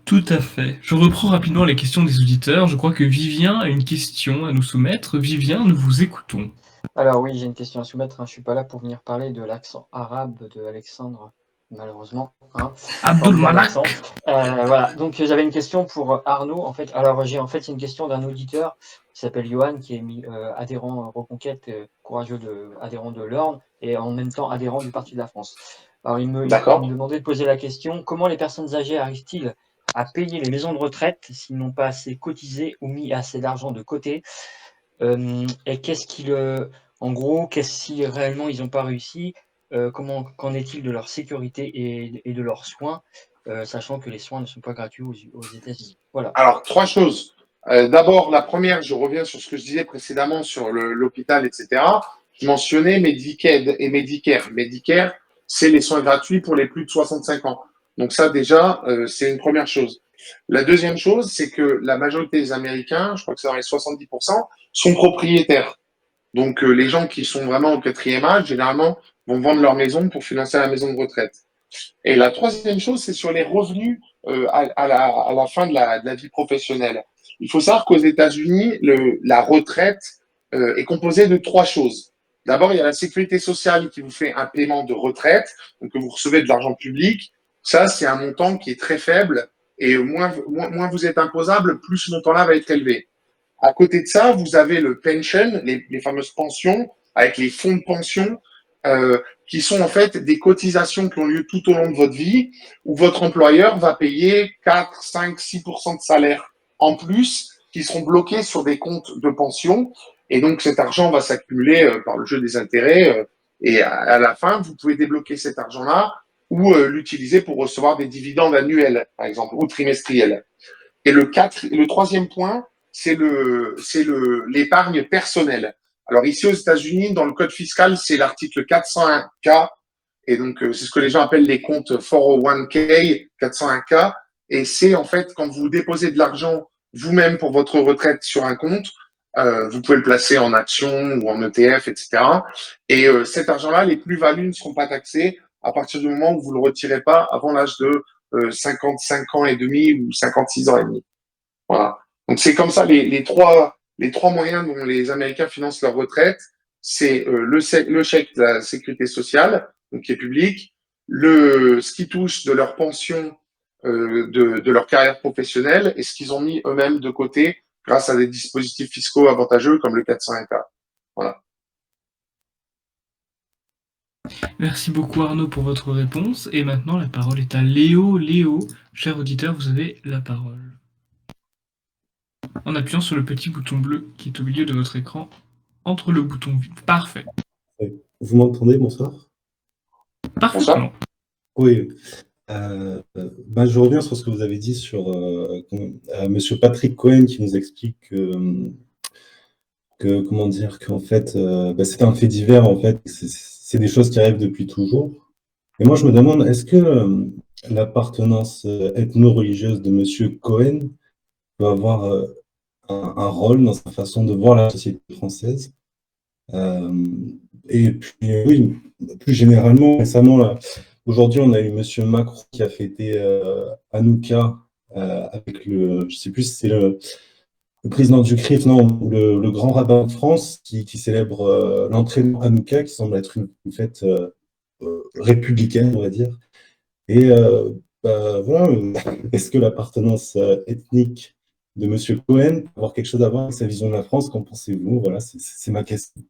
Tout à fait. Je reprends rapidement les questions des auditeurs. Je crois que Vivien a une question à nous soumettre. Vivien, nous vous écoutons. Alors oui, j'ai une question à soumettre, hein. Je suis pas là pour venir parler de l'accent arabe de Alexandre, malheureusement, hein. Abdul Enfin, Malak. l'accent. Voilà, donc j'avais une question pour Arnaud, en fait. Alors c'est une question d'un auditeur qui s'appelle Johan, qui est adhérent Reconquête, adhérent de l'Orne, et en même temps adhérent du Parti de la France. Alors il me D'accord. demandait de poser la question, comment les personnes âgées arrivent-ils à payer les maisons de retraite s'ils n'ont pas assez cotisé ou mis assez d'argent de côté? Et en gros, si réellement ils n'ont pas réussi, qu'en est-il de leur sécurité et de leurs soins, sachant que les soins ne sont pas gratuits aux États-Unis. Voilà. Alors, trois choses. D'abord, la première, je reviens sur ce que je disais précédemment sur l'hôpital, etc. Je mentionnais Medicaid et Medicare. Medicare, c'est les soins gratuits pour les plus de 65 ans. Donc ça, déjà, c'est une première chose. La deuxième chose, c'est que la majorité des Américains, je crois que c'est dans les 70%, sont propriétaires. Donc, les gens qui sont vraiment au quatrième âge, généralement, vont vendre leur maison pour financer la maison de retraite. Et la troisième chose, c'est sur les revenus à la fin de la vie professionnelle. Il faut savoir qu'aux États-Unis, la retraite est composée de trois choses. D'abord, il y a la sécurité sociale qui vous fait un paiement de retraite, donc que vous recevez de l'argent public. Ça, c'est un montant qui est très faible et moins vous êtes imposable, plus ce montant-là va être élevé. À côté de ça, vous avez le pension, les fameuses pensions, avec les fonds de pension, qui sont en fait des cotisations qui ont lieu tout au long de votre vie, où votre employeur va payer 4, 5, 6% de salaire en plus, qui seront bloqués sur des comptes de pension. Et donc cet argent va s'accumuler par le jeu des intérêts. Et à la fin, vous pouvez débloquer cet argent-là ou l'utiliser pour recevoir des dividendes annuels, par exemple, ou trimestriels. Et le troisième point, c'est l'épargne personnelle. Alors ici aux États-Unis, dans le code fiscal, c'est l'article 401K, et donc c'est ce que les gens appellent les comptes 401K, 401K, et c'est en fait quand vous déposez de l'argent vous-même pour votre retraite sur un compte, vous pouvez le placer en actions ou en ETF, etc. Et cet argent-là, les plus-values ne seront pas taxées à partir du moment où vous le retirez pas avant l'âge de 55 ans et demi ou 56 ans et demi. Voilà. Donc c'est comme ça les trois moyens dont les Américains financent leur retraite, c'est le chèque de la sécurité sociale, donc qui est public, ce qui touche de leur pension, de leur carrière professionnelle, et ce qu'ils ont mis eux-mêmes de côté grâce à des dispositifs fiscaux avantageux comme le 401K. Voilà. Merci beaucoup Arnaud pour votre réponse. Et maintenant, la parole est à Léo. Léo, cher auditeur, vous avez la parole. En appuyant sur le petit bouton bleu qui est au milieu de votre écran, entre le bouton vide. Parfait. Vous m'entendez, bonsoir? Parfaitement. Oui. Je reviens sur ce que vous avez dit sur Monsieur Patrick Cohen qui nous explique comment dire, qu'en fait, c'est un fait divers, en fait, c'est des choses qui arrivent depuis toujours. Et moi, je me demande, est-ce que l'appartenance ethno-religieuse de Monsieur Cohen peut avoir un rôle dans sa façon de voir la société française? Et puis, oui, plus généralement, récemment, là, aujourd'hui, on a eu Monsieur Macron qui a fêté Hanouka avec je sais plus si c'est le président du CRIF, non, ou le grand rabbin de France qui célèbre l'entrée de Hanouka, qui semble être une fête républicaine, on va dire. Et voilà, est-ce que l'appartenance ethnique de Monsieur Cohen peut avoir quelque chose à voir avec sa vision de la France? Qu'en pensez-vous? Voilà, c'est ma question.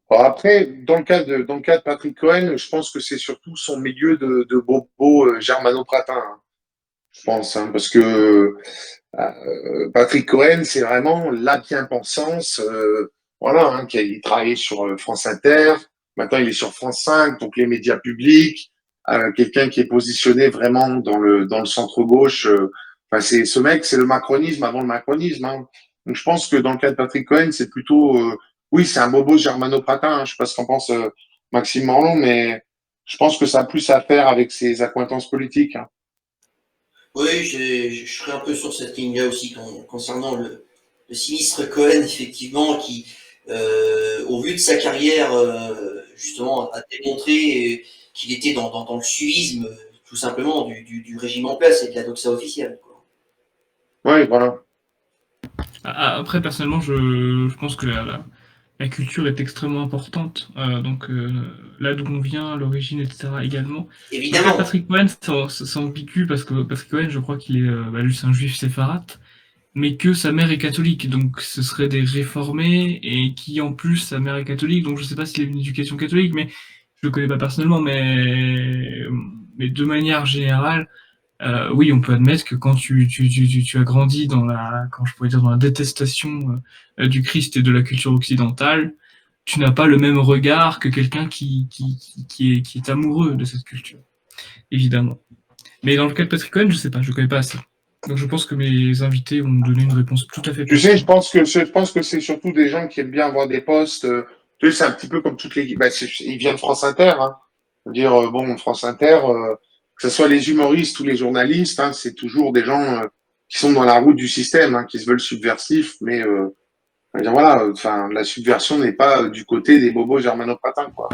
Alors après, dans le cas de Patrick Cohen, je pense que c'est surtout son milieu de bobo germano-pratin, hein, je pense, hein, parce que Patrick Cohen, c'est vraiment la bien-pensance, voilà, hein, il travaillait sur France Inter, maintenant il est sur France 5, donc les médias publics, quelqu'un qui est positionné vraiment dans le centre-gauche. Enfin, ce mec, c'est le macronisme avant le macronisme. Hein. Donc je pense que dans le cas de Patrick Cohen, c'est plutôt, oui, c'est un bobo germano-pratin. Hein, je sais pas ce qu'en pense Maxime Morlon, mais je pense que ça a plus à faire avec ses accointances politiques. Hein. Oui, je serais un peu sur cette ligne-là aussi concernant le sinistre Cohen, effectivement, qui, au vu de sa carrière, justement, a démontré qu'il était dans le suivisme, tout simplement, du régime en place et de la doxa officielle. Oui, voilà. Après, personnellement, je pense que la culture est extrêmement importante. Donc, là d'où on vient, l'origine, etc. également. Évidemment. Patrick Cohen, c'est ambigu parce que Cohen, je crois qu'il est juste un juif séfarade, mais que sa mère est catholique, donc ce serait des réformés, et qui en plus, sa mère est catholique, donc je sais pas s'il a une éducation catholique, mais je le connais pas personnellement, mais de manière générale, oui, on peut admettre que quand tu as grandi dans dans la détestation du Christ et de la culture occidentale, tu n'as pas le même regard que quelqu'un qui est amoureux de cette culture, évidemment. Mais dans le cas de Patrick Cohen, je sais pas, je le connais pas assez. Donc je pense que mes invités vont me donner une réponse tout à fait Tu sais, pertinente. je pense que c'est surtout des gens qui aiment bien avoir des postes. Tu sais, c'est un petit peu comme toutes les. Bah, il vient de France Inter. Hein. Je veux dire, bon, France Inter, que ce soit les humoristes ou les journalistes, hein, c'est toujours des gens qui sont dans la route du système, hein, qui se veulent subversifs, mais je veux dire, voilà, enfin, la subversion n'est pas du côté des bobos germano-patins, quoi.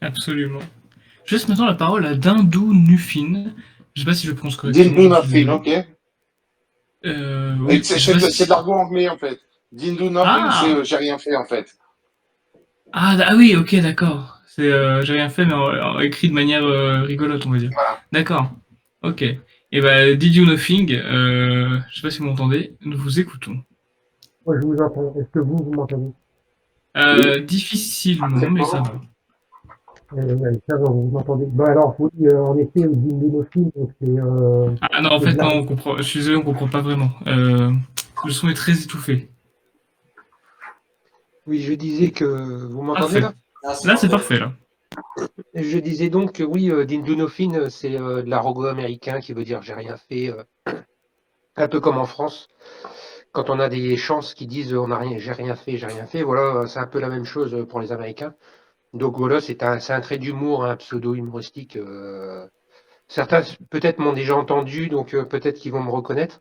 Absolument. Je laisse maintenant la parole à Dindou Nufin. Je sais pas si je prononce correctement. Dindu nothing, ok. Oui, C'est de l'argot anglais, en fait. Dindu nothing, c'est j'ai rien fait, en fait. Ah oui, ok, d'accord. J'ai rien fait, mais écrit de manière rigolote, on va dire. Voilà. D'accord. Ok. Et ben, Did You Nothing, je sais pas si vous m'entendez, nous vous écoutons. Moi, je vous entends. Est-ce que vous m'entendez? Difficilement, mais ça va. Ça va, vous m'entendez? Bah alors, oui, en effet, Dindénophile, donc c'est... Ah non, en fait, non, on comprend. Je suis désolé, on comprend pas vraiment. Le son est très étouffé. Oui, je disais que... Vous m'entendez là? Là, c'est parfait, là. Je disais donc que oui, Dindunophine, c'est de l'argot américain qui veut dire j'ai rien fait, un peu comme en France. Quand on a des chances qui disent on n'a rien, j'ai rien fait, voilà, c'est un peu la même chose pour les Américains. Donc voilà, c'est un trait d'humour, un pseudo humoristique. Certains peut-être m'ont déjà entendu, donc peut-être qu'ils vont me reconnaître.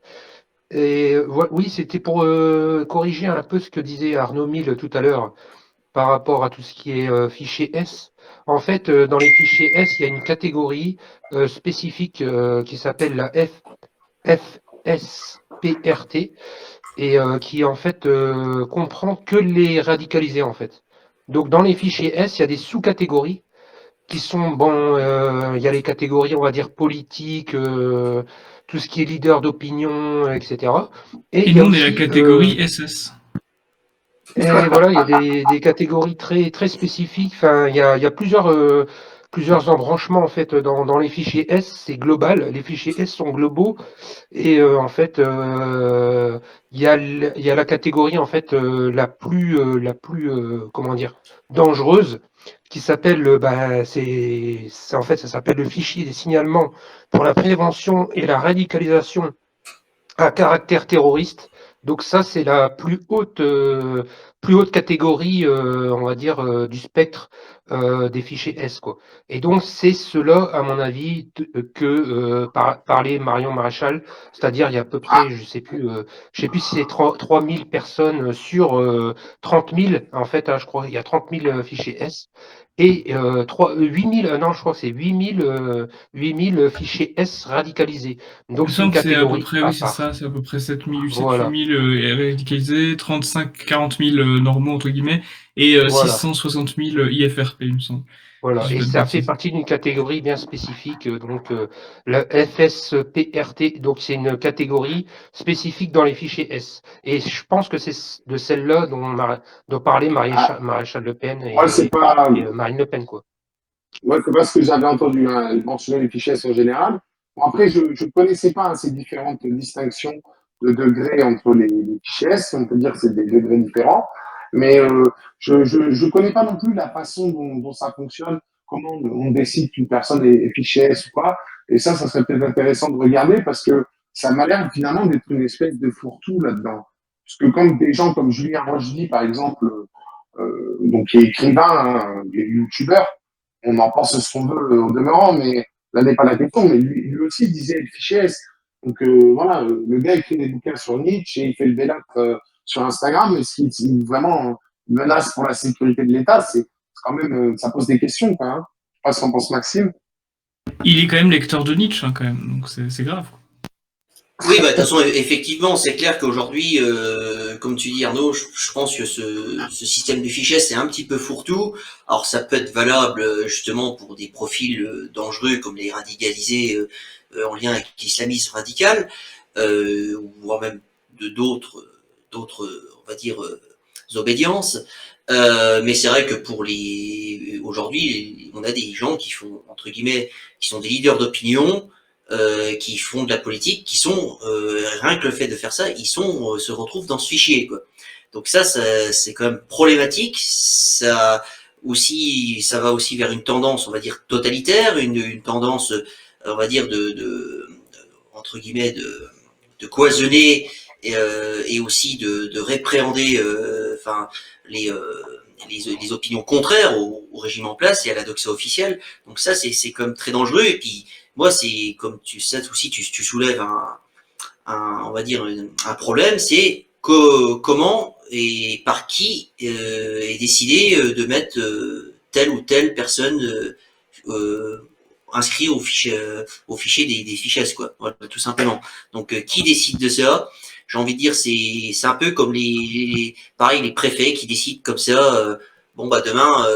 Et oui, c'était pour corriger un peu ce que disait Arnaud Mille tout à l'heure par rapport à tout ce qui est fichier S. En fait, dans les fichiers S, il y a une catégorie spécifique qui s'appelle la FSPRT et qui en fait comprend que les radicalisés en fait. Donc dans les fichiers S, il y a des sous-catégories qui sont, bon, il y a les catégories, on va dire, politiques, tout ce qui est leader d'opinion, etc. Et il y a nous, on est la aussi, catégorie SS. et voilà, il y a des catégories très, très spécifiques. Enfin, il y a plusieurs embranchements en fait dans les fichiers S, c'est global. Les fichiers S sont globaux et en fait, il y a la catégorie en fait la plus comment dire dangereuse qui s'appelle en fait ça s'appelle le fichier des signalements pour la prévention et la radicalisation à caractère terroriste. Donc ça, c'est la plus haute catégorie, on va dire, du spectre des fichiers S, quoi. Et donc, c'est cela, à mon avis, que parlait Marion Maréchal, c'est-à-dire il y a à peu près, je sais plus si c'est 3000 personnes sur 30 000, en fait, hein, je crois, il y a 30 000 fichiers S. Et 8 000, non, je crois que c'est 8 000 fichiers S radicalisés. Il Donc me c'est une semble que c'est à peu catégorie près, à oui, c'est part. ça, c'est à peu près 7 000, 7 Voilà. 8 000 radicalisés, 35, 40 000 normaux, entre guillemets, et Voilà. 660 000 IFRP, il me semble. Voilà. Si je Et dis pas de ça fait bêtises. partie d'une catégorie bien spécifique. Donc la FSPRT, donc c'est une catégorie spécifique dans les fichiers S. Et je pense que c'est de celle-là dont parlait Maréchal Le Pen Moi, c'est pas. et Marine Le Pen, quoi. Moi, c'est pas ce que j'avais entendu hein, mentionner les fichiers en général. Bon, après, je ne connaissais pas hein, ces différentes distinctions degrés entre les fichiers S, on peut dire que c'est des degrés différents, mais je connais pas non plus la façon dont ça fonctionne, comment on décide qu'une personne est fichier S ou pas, et ça serait peut-être intéressant de regarder parce que ça m'a l'air finalement d'être une espèce de fourre-tout là-dedans. Parce que quand des gens comme Julien Rochdy, par exemple, donc qui est écrivain, hein, qui est youtubeur, on en pense ce qu'on veut au demeurant, mais là n'est pas la question, mais lui aussi disait le fichier S. Donc voilà, le gars écrit des bouquins sur Nietzsche et il fait le bellâtre sur Instagram, mais ce qui est vraiment une menace pour la sécurité de l'État, c'est quand même, ça pose des questions, quoi. Hein. Je sais pas ce qu'en pense Maxime. Il est quand même lecteur de Nietzsche, hein, quand même, donc c'est grave. Quoi. Oui, bah, de toute façon, effectivement, c'est clair qu'aujourd'hui, comme tu dis Arnaud, je pense que ce système de fichiers, c'est un petit peu fourre-tout. Alors, ça peut être valable justement pour des profils dangereux comme les radicalisés en lien avec l'islamisme radical, voire même de d'autres, on va dire, obédiences. Mais c'est vrai que pour aujourd'hui, on a des gens qui font, entre guillemets, qui sont des leaders d'opinion, qui font de la politique, qui sont rien que le fait de faire ça, ils se retrouvent dans ce fichier, quoi. Donc ça c'est quand même problématique. Ça va aussi vers une tendance, on va dire totalitaire, une tendance, on va dire entre guillemets de cloisonner et aussi de répréhender, enfin les opinions contraires au régime en place et à la doxa officielle. Donc ça c'est quand même très dangereux. Et puis moi, c'est comme tu sais aussi, tu soulèves on va dire un problème, c'est comment et par qui est décidé de mettre telle ou telle personne inscrit au fichier des fichiers, quoi. Voilà, tout simplement. Donc qui décide de ça? J'ai envie de dire, c'est un peu comme pareil, les préfets qui décident comme ça. Bon bah demain,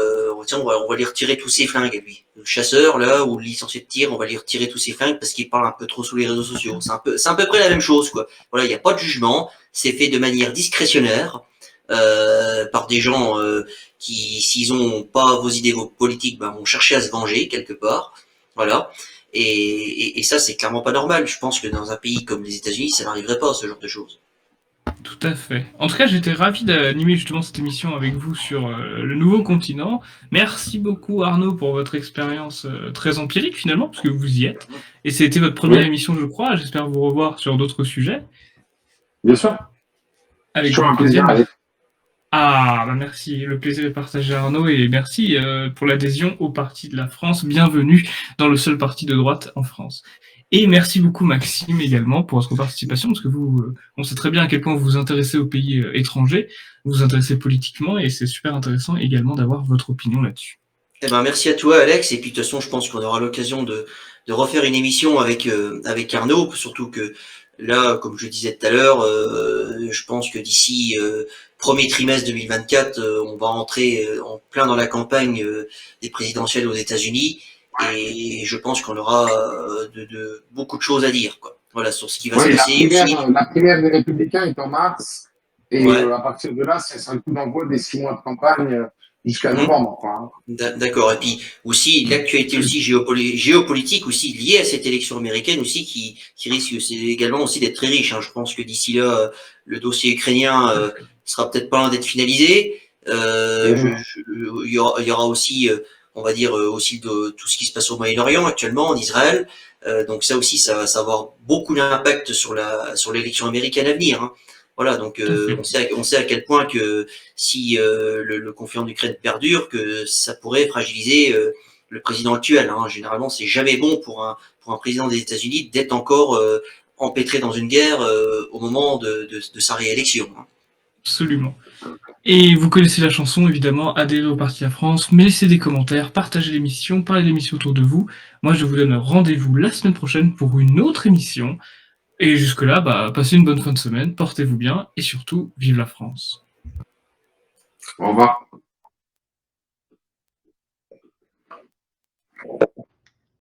tiens, on va lui retirer tous ses flingues à lui. Le chasseur là ou le licencié de tir, on va lui retirer tous ses flingues parce qu'il parle un peu trop sous les réseaux sociaux. C'est à peu près la même chose, quoi. Voilà, il n'y a pas de jugement, c'est fait de manière discrétionnaire par des gens qui, s'ils ont pas vos idées politiques, vont chercher à se venger quelque part. Voilà. Et ça, c'est clairement pas normal. Je pense que dans un pays comme les États-Unis, ça n'arriverait pas, ce genre de choses. Tout à fait. En tout cas, j'étais ravi d'animer justement cette émission avec vous sur le nouveau continent. Merci beaucoup Arnaud pour votre expérience très empirique finalement, parce que vous y êtes. Et c'était votre première émission, je crois. J'espère vous revoir sur d'autres sujets. Bien sûr. Avec grand plaisir. Ah, bah merci. Le plaisir est partagé Arnaud et merci pour l'adhésion au Parti de la France. Bienvenue dans le seul parti de droite en France. Et merci beaucoup Maxime également pour votre participation, parce que on sait très bien à quel point vous vous intéressez aux pays étrangers, vous vous intéressez politiquement, et c'est super intéressant également d'avoir votre opinion là-dessus. Eh ben, merci à toi Alex, et puis de toute façon je pense qu'on aura l'occasion de refaire une émission avec Arnaud, surtout que là, comme je disais tout à l'heure, je pense que d'ici premier trimestre 2024, on va entrer en plein dans la campagne des présidentielles aux États-Unis. Et je pense qu'on aura beaucoup de choses à dire, quoi. Voilà, sur ce qui va se passer. La primaire des Républicains est en mars, et à partir de là, c'est un coup d'envoi des 6 mois de campagne jusqu'à novembre, quoi. Hein. D'accord. Et puis aussi l'actualité aussi géopolitique aussi liée à cette élection américaine aussi qui risque également aussi d'être très riche. Hein. Je pense que d'ici là, le dossier ukrainien sera peut-être pas loin d'être finalisé. Il y aura aussi on va dire aussi de tout ce qui se passe au Moyen-Orient actuellement, en Israël. Donc ça aussi, ça va avoir beaucoup d'impact sur l'élection américaine à venir. Hein. Voilà, donc on sait à quel point que si le conflit en Ukraine perdure, que ça pourrait fragiliser le président actuel. Hein. Généralement, c'est jamais bon pour un président des États-Unis d'être encore empêtré dans une guerre au moment de sa réélection. Hein. Absolument. Et vous connaissez la chanson, évidemment, adhérez au Parti La France, mais laissez des commentaires, partagez l'émission, parlez de l'émission autour de vous. Moi, je vous donne rendez-vous la semaine prochaine pour une autre émission. Et jusque-là, passez une bonne fin de semaine, portez-vous bien, et surtout, vive la France. Au revoir.